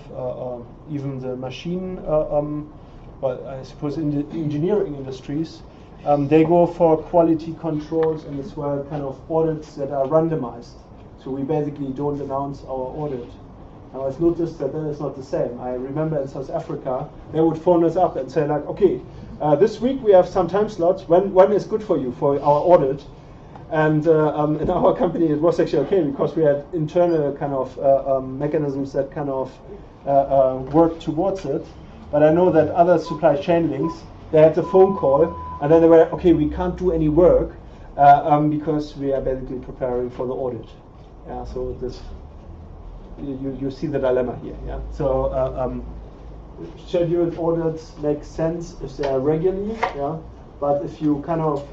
even the machine, well, I suppose in the engineering industries, they go for quality controls and as well kind of audits that are randomized. So we basically don't announce our audit. Now I've noticed that is not the same. I remember in South Africa, they would phone us up and say like, okay, this week we have some time slots. When is good for you for our audit? And in our company it was actually okay because we had internal kind of mechanisms that kind of worked towards it. But I know that other supply chain links, they had the phone call and then they were, okay, we can't do any work because we are basically preparing for the audit. Yeah, so this, you see the dilemma here. Yeah, so scheduled audits make sense if they are regularly. Yeah, but if you kind of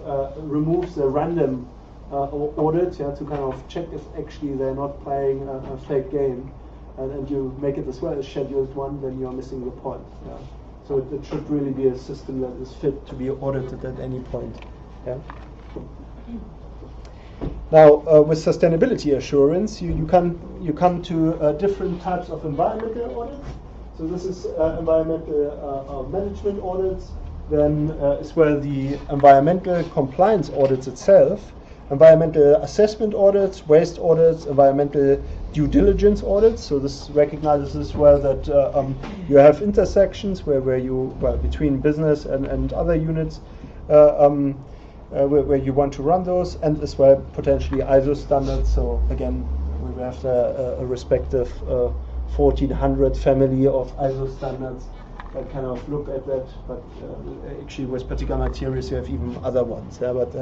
remove the random audit, yeah, to kind of check if actually they're not playing a fake game, and you make it as well a scheduled one, then you're missing the point. Yeah, so it should really be a system that is fit to be audited at any point. Yeah. Now, with sustainability assurance, you come to different types of environmental audits. So this is environmental management audits, then as well the environmental compliance audits itself, environmental assessment audits, waste audits, environmental due diligence audits. So this recognizes as well that you have intersections where you, well, between business and other units, where you want to run those, and as well potentially ISO standards. So again, we have a respective 1400 family of ISO standards that kind of look at that, but actually with particular materials you have even other ones. Yeah? But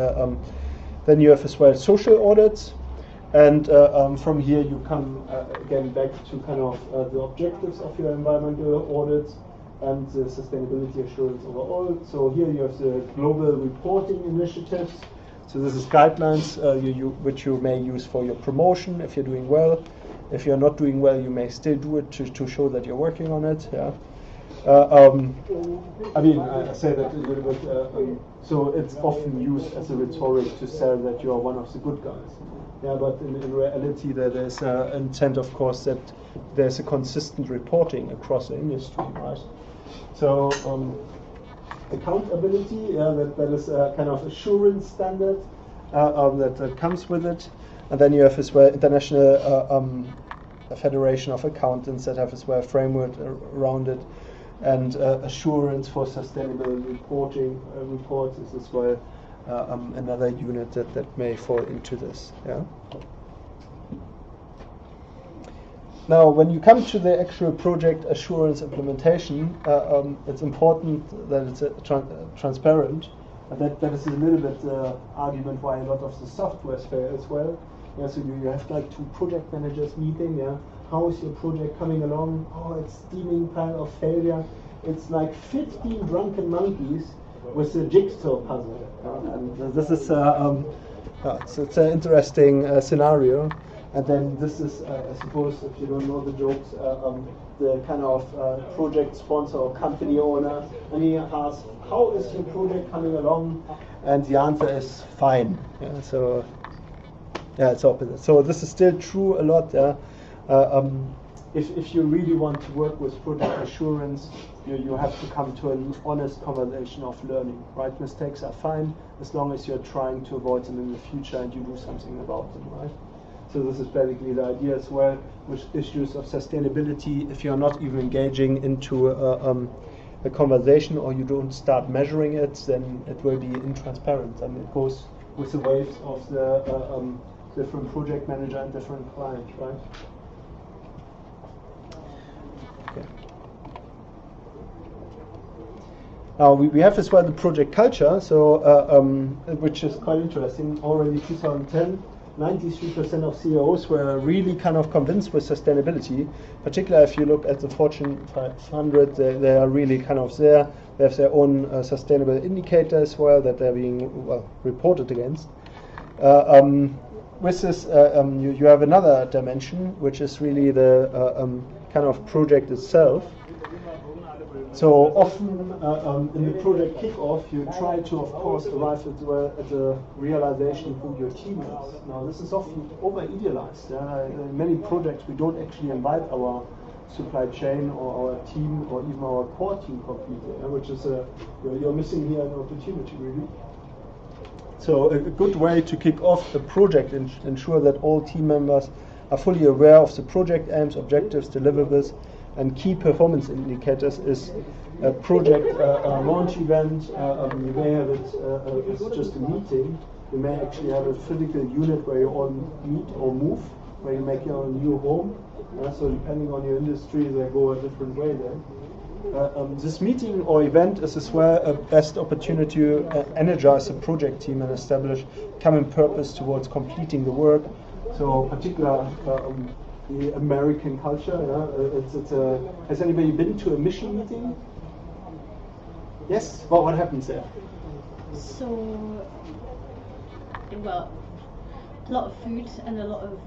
then you have as well social audits, and from here you come again back to kind of the objectives of your environmental audits and the sustainability assurance overall. So here you have the global reporting initiatives. So this is guidelines which you may use for your promotion if you're doing well. If you're not doing well, you may still do it to show that you're working on it. Yeah. I mean, I say that a little bit. So it's often used as a rhetoric to say that you are one of the good guys. Yeah, but in reality, there's an intent, of course, that there's a consistent reporting across the industry, right? So accountability, that is a kind of assurance standard that comes with it, and then you have as well international a federation of accountants that have as well a framework around it, and assurance for sustainable reporting reports is as well another unit that may fall into this. Yeah. Now, when you come to the actual project assurance implementation, it's important that it's transparent, and that is a little bit argument why a lot of the software fail as well. Yeah, so you have like 2 project managers meeting. Yeah, how is your project coming along? Oh, it's steaming pile of failure. It's like 15 drunken monkeys with a jigsaw puzzle, and this is it's an interesting scenario. And then this is, I suppose, if you don't know the jokes, the kind of project sponsor or company owner, and he asks, "How is your project coming along?" And the answer is fine. Yeah, so yeah, it's opposite. So this is still true a lot. If you really want to work with project assurance, you have to come to an honest conversation of learning. Right? Mistakes are fine as long as you're trying to avoid them in the future and you do something about them. Right? So this is basically the idea as well with issues of sustainability. If you're not even engaging into a conversation or you don't start measuring it, then it will be intransparent, and it goes with the waves of the different project manager and different clients, right? Okay. Now we have as well the project culture, so which is quite interesting. Already 2010. 93% of CEOs were really kind of convinced with sustainability. Particularly if you look at the Fortune 500, they are really kind of there. They have their own sustainable indicators as well that they're being reported against. With this, you have another dimension, which is really the kind of project itself. So often in the project kickoff, you try to, of course, arrive at the realization who your team is. Now, this is often over-idealized. In many projects, we don't actually invite our supply chain or our team or even our core team completely, which is you're missing here an opportunity, really. So a good way to kick off the project and ensure that all team members are fully aware of the project aims, objectives, deliverables, and key performance indicators is a project launch event. You may have it as just a meeting. You may actually have a physical unit where you all meet or move, where you make your new home. So depending on your industry, they go a different way then. This meeting or event is as well a best opportunity to energize the project team and establish common purpose towards completing the work. So particular the American culture. Has anybody been to a mission meeting? Yes? Well, what happens there? So, well, a lot of food and a lot of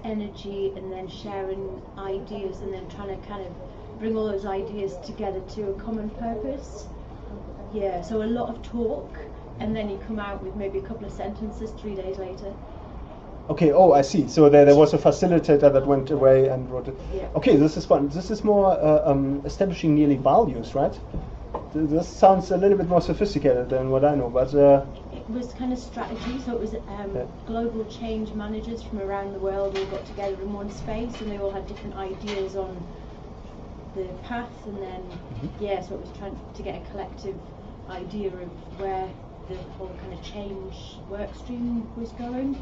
energy, and then sharing ideas, and then trying to kind of bring all those ideas together to a common purpose. Yeah, so a lot of talk, and then you come out with maybe a couple of sentences 3 days later. Okay, oh, I see. So there was a facilitator that went away and wrote it. Yeah. Okay, this is fun. This is more establishing nearly values, right? This sounds a little bit more sophisticated than what I know, but... It was kind of strategy, so it was global change managers from around the world all got together in one space, and they all had different ideas on the path, and then, so it was trying to get a collective idea of where the whole kind of change work stream was going.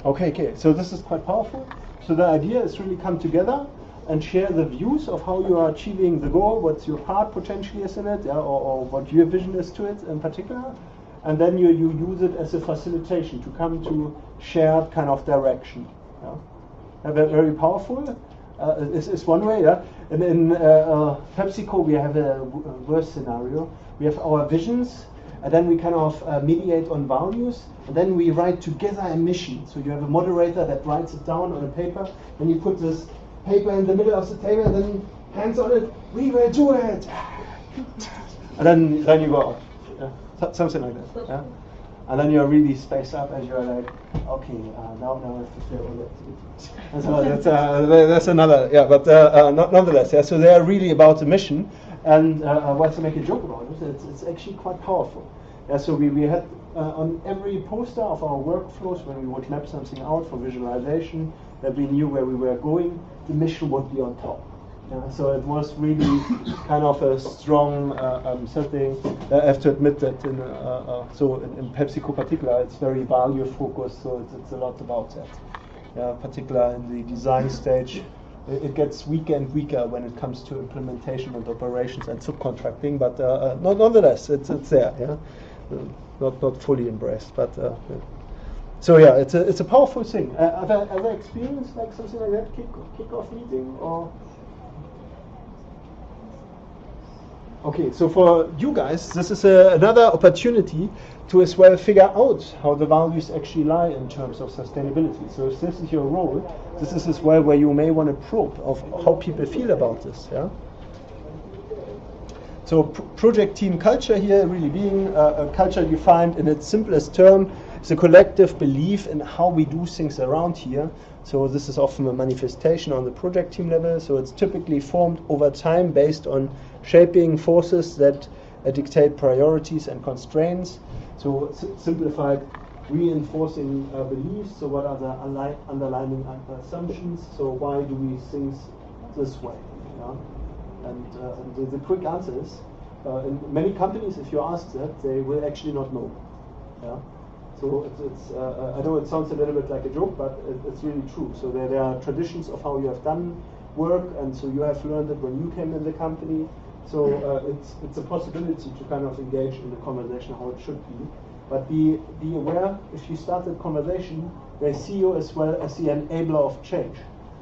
Okay, so this is quite powerful. So the idea is really come together and share the views of how you are achieving the goal, what's your part potentially is in it, or what your vision is to it in particular, and then you use it as a facilitation to come to shared kind of direction. Very powerful. Is one way, And in PepsiCo we have a worse scenario. We have our visions, and then we kind of mediate on values, and then we write together a mission. So you have a moderator that writes it down on a paper, and you put this paper in the middle of the table, and then hands on it, we will do it! And then you go out. Something like that. Yeah? And then you're really spaced up, and you're like, okay, now I have to fill all the activities. And so that's another, but nonetheless, so they are really about the mission. And once I make a joke about it, it's actually quite powerful. So we had on every poster of our workflows, when we would map something out for visualization, that we knew where we were going, the mission would be on top. So it was really kind of a strong something. I have to admit that in PepsiCo particular, it's very value focused, so it's a lot about that. particularly in the design stage. It gets weaker and weaker when it comes to implementation and operations and subcontracting, but nonetheless, it's there. Yeah, not fully embraced, but so yeah, it's a powerful thing. Have I experienced like something like that kick-off meeting or? Okay, so for you guys, this is another opportunity to as well figure out how the values actually lie in terms of sustainability. So if this is your role, this is as well where you may want to probe of how people feel about this. Yeah. So project team culture here really being a culture defined in its simplest term is a collective belief in how we do things around here. So this is often a manifestation on the project team level. So it's typically formed over time based on shaping forces that dictate priorities and constraints. So simplified, reinforcing beliefs. So what are the underlying assumptions? So why do we think this way? Yeah? And the quick answer is, in many companies, if you ask that, they will actually not know. Yeah? So I know it sounds a little bit like a joke, but it's really true. So there are traditions of how you have done work, and so you have learned it when you came in the company. So it's a possibility to kind of engage in the conversation how it should be. But be aware, if you start the conversation, they see you as well as the enabler of change.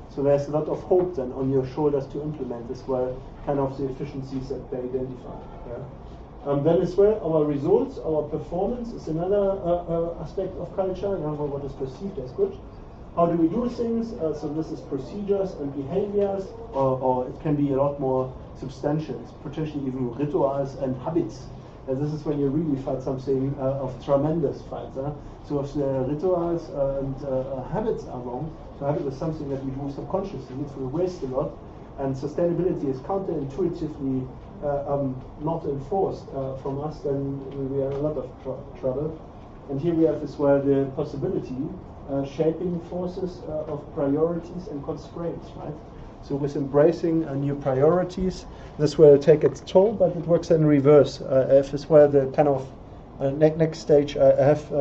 So there's a lot of hope then on your shoulders to implement as well kind of the efficiencies that they identify. Yeah? Then as well, our results, our performance is another aspect of culture, what is perceived as good. How do we do things? So this is procedures and behaviors, or it can be a lot more substantial, potentially even rituals and habits. And this is when you really find something of tremendous fight. So if the rituals and habits are wrong, so habit is something that we do subconsciously, if we waste a lot, and sustainability is counterintuitively not enforced from us, then we are in a lot of trouble. And here we have as well the possibility shaping forces of priorities and constraints, right? So with embracing new priorities, this will take its toll, but it works in reverse. If as well the kind of next stage I have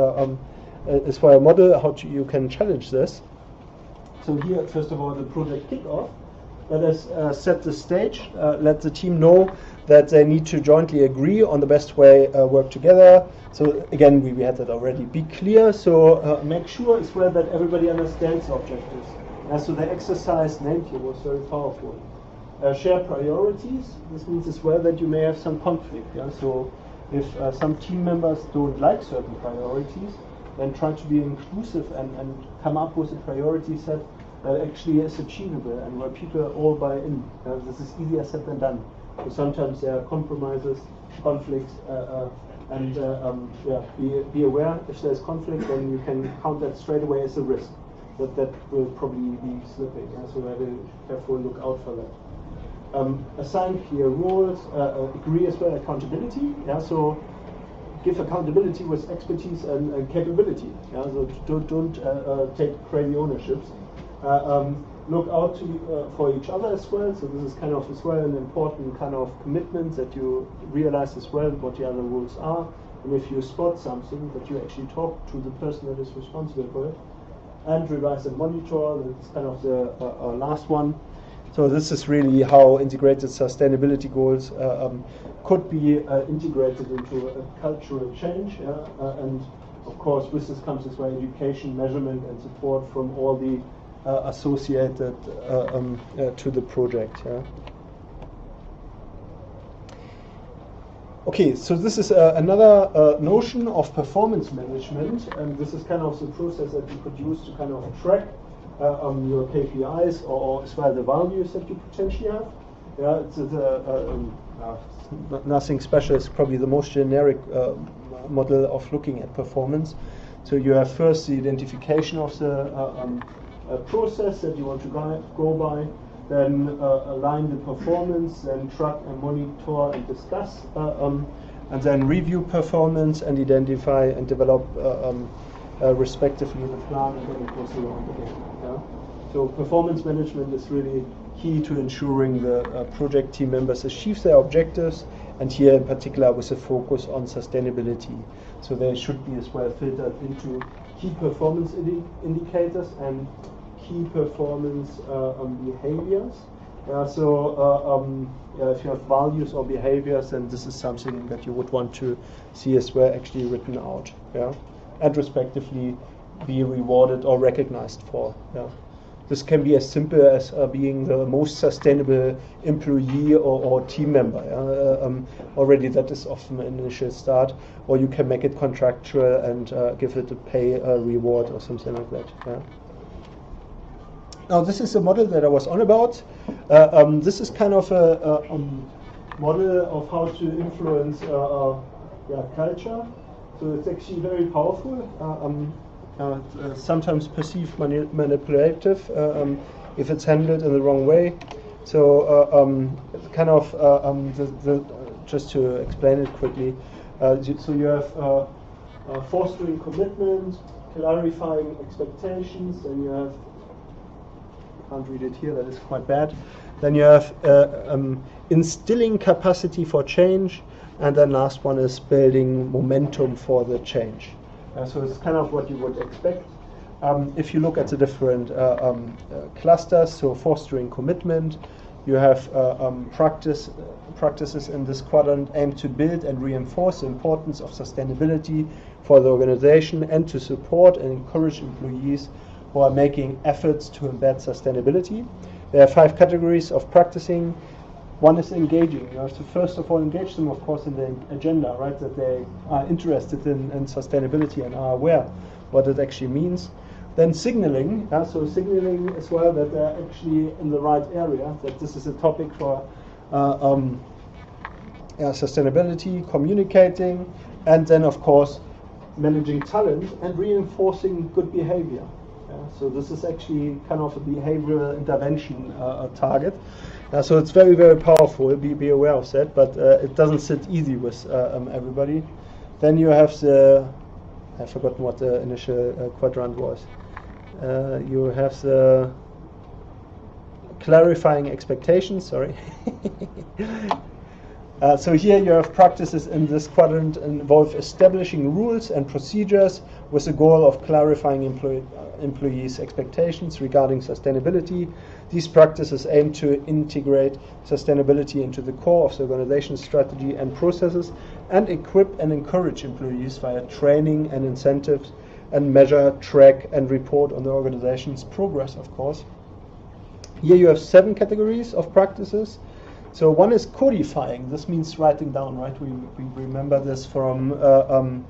as well a model how you can challenge this. So here, first of all, the project kickoff. Let us set the stage. Let the team know that they need to jointly agree on the best way work together. So again, we had that already. Be clear. So make sure as well that everybody understands the objectives. So the exercise named here was very powerful. Share priorities. This means as well that you may have some conflict. Yeah? So if some team members don't like certain priorities, then try to be inclusive and come up with a priority set that actually is achievable and where people all buy in. This is easier said than done. So sometimes there are compromises, conflicts, and be aware if there's conflict, then you can count that straight away as a risk. That will probably be slipping. So have a careful look out for that. Assign clear roles, agree as well accountability. So give accountability with expertise and capability. So don't take crazy ownerships. Look out for each other as well. So this is kind of as well an important kind of commitment that you realize as well what the other rules are. And if you spot something, that you actually talk to the person that is responsible for it. And revise and monitor. That's kind of the last one. So this is really how integrated sustainability goals could be integrated into a cultural change. And of course, with this comes as well education, measurement, and support from all the associated to the project. Yeah. Okay, so this is another notion of performance management, and this is kind of the process that you could use to kind of track your KPIs or as well the values that you potentially have. Yeah, it's nothing special. It's probably the most generic model of looking at performance. So you have first the identification of the process that you want to go by. Then align the performance, then track and monitor and discuss, and then review performance and identify and develop respectively the plan, and then it goes around again. Yeah? So performance management is really key to ensuring the project team members achieve their objectives, and here in particular with a focus on sustainability. So they should be as well filtered into key performance indicators, and key performance behaviors. If you have values or behaviors, then this is something that you would want to see as well actually written out, and respectively be rewarded or recognized for. This can be as simple as being the most sustainable employee or team member. Already that is often an initial start, or you can make it contractual and give it a pay reward or something like that. Now this is a model that I was on about. This is kind of a model of how to influence culture. So it's actually very powerful. Sometimes perceived manipulative if it's handled in the wrong way. So just to explain it quickly, so you have fostering commitment, clarifying expectations, and you have, can't read it here, that is quite bad. Then you have instilling capacity for change, and then last one is building momentum for the change. So it's kind of what you would expect. If you look at the different clusters, so fostering commitment, you have practices in this quadrant aim to build and reinforce the importance of sustainability for the organization and to support and encourage employees who are making efforts to embed sustainability. There are 5 categories of practicing. One is engaging. You have to first of all engage them, of course, in the agenda, right? That they are interested in sustainability and are aware what it actually means. Then signaling, so signaling as well that they're actually in the right area, that this is a topic for sustainability, communicating, and then of course managing talent and reinforcing good behavior. So this is actually kind of a behavioral intervention target. So it's very, very powerful, be aware of that, but it doesn't sit easy with everybody. Then you have I've forgotten what the initial quadrant was. You have the clarifying expectations, sorry. So here you have practices in this quadrant involve establishing rules and procedures with the goal of clarifying employees' expectations regarding sustainability. These practices aim to integrate sustainability into the core of the organization's strategy and processes and equip and encourage employees via training and incentives and measure, track and report on the organization's progress, of course. Here you have 7 categories of practices. So one is codifying. This means writing down, right? We remember this from the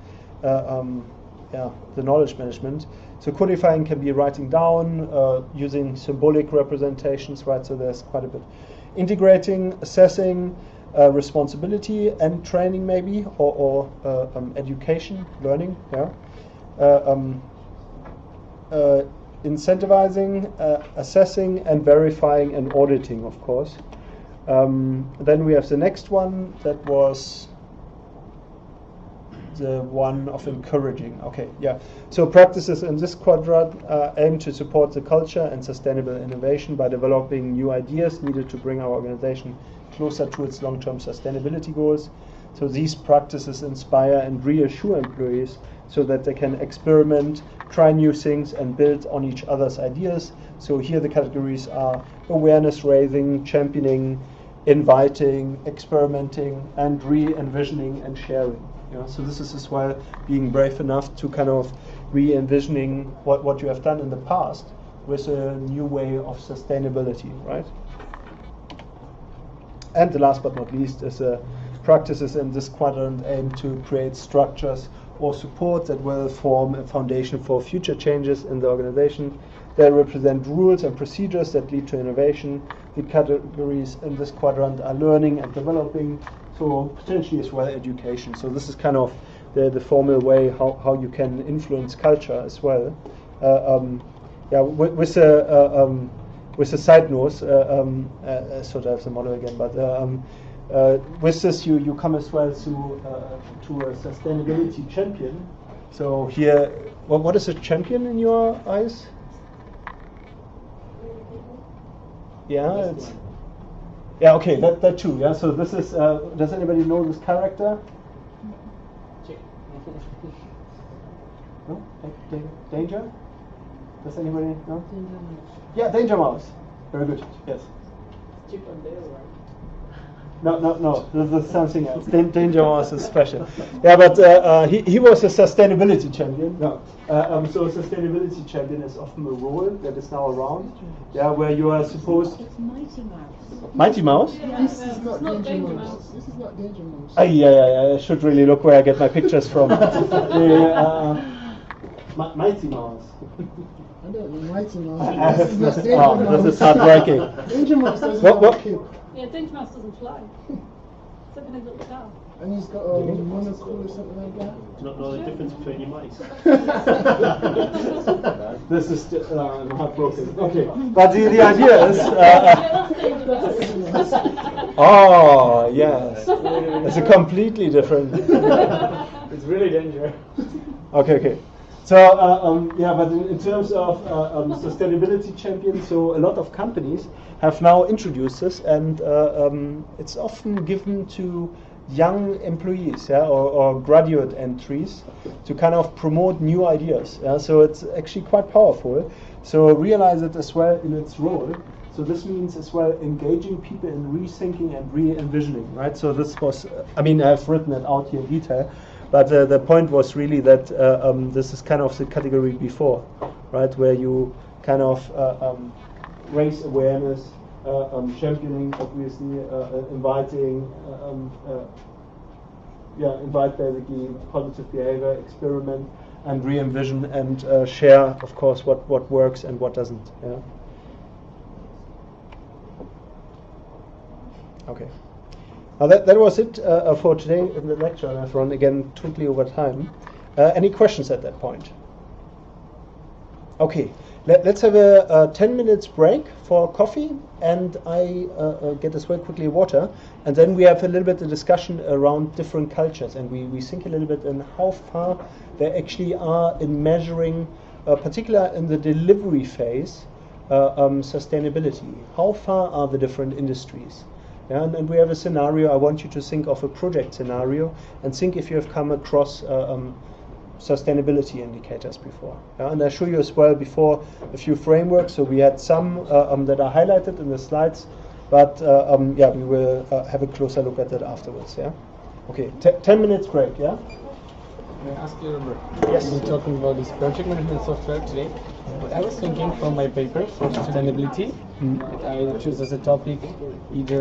knowledge management. So codifying can be writing down, using symbolic representations, right? So there's quite a bit. Integrating, assessing, responsibility and training maybe, or education, learning, incentivizing, assessing and verifying and auditing, of course. Then we have the next one, that was the one of encouraging. So practices in this quadrant aim to support the culture and sustainable innovation by developing new ideas needed to bring our organization closer to its long-term sustainability goals. So these practices inspire and reassure employees so that they can experiment, try new things and build on each other's ideas. So here the categories are awareness raising, championing, inviting, experimenting, and re-envisioning and sharing. So this is as well being brave enough to kind of re-envisioning what you have done in the past with a new way of sustainability, right? And the last but not least is practices in this quadrant aim to create structures or support that will form a foundation for future changes in the organization. They represent rules and procedures that lead to innovation. The categories in this quadrant are learning and developing, so potentially as well education. So this is kind of the formal way how you can influence culture as well. With a side note, sort of the model again, but with this you come as well to a sustainability champion. So here, what is a champion in your eyes? That too. Yeah. So this is. Does anybody know this character? No. Danger. Does anybody know? Yeah, Danger Mouse. Very good. Yes. Chip and Dale, right? No. This is something else. Danger Mouse is special. Yeah, but he was a sustainability champion. No. So a sustainability champion is often a role that is now around. Yeah, where you are supposed. It's Mighty Mouse. Mighty Mouse? Yeah, This is not Danger Mouse. This is not Danger Mouse. Yeah. I should really look where I get my pictures from. Mighty Mouse. I don't know, Mighty Mouse. This This is not Danger Mouse. is heartbreaking. Danger Mouse doesn't What? have a kick. Yeah, Danger Mouse doesn't fly. It's like a little cow. And he's got a monocle or something like that. Do you not know the difference between your mice? This is heartbroken. Okay, but the idea is. Oh yes, it's a completely different. It's really dangerous. Okay. So but in terms of sustainability champions, so a lot of companies have now introduced this, and it's often given to young employees, or graduate entries, to kind of promote new ideas. So it's actually quite powerful. So realize it as well in its role. So this means as well engaging people in rethinking and re-envisioning, right? So this was, I've written it out here in detail, but the point was really that this is kind of the category before, right? Where you kind of raise awareness, championing, obviously, inviting, invite basically positive behavior, experiment, and re-envision and share, of course, what works and what doesn't. Yeah. Okay. Now that was it for today in the lecture, and I've run again totally over time. Any questions at that point? Okay, let's have a 10 minutes break for coffee, and I get as well quickly water, and then we have a little bit of discussion around different cultures, and we think a little bit in how far they actually are in measuring, particularly in the delivery phase, sustainability. How far are the different industries? Yeah, and we have a scenario. I want you to think of a project scenario and think if you have come across sustainability indicators before. Yeah, and I show you as well before a few frameworks. So we had some that are highlighted in the slides, but we will have a closer look at that afterwards. Yeah. Okay. 10 minutes break. Yeah. May I ask you, Robert? Yes. We're talking about this project management software today. But I was thinking from my paper for sustainability, I choose as a topic either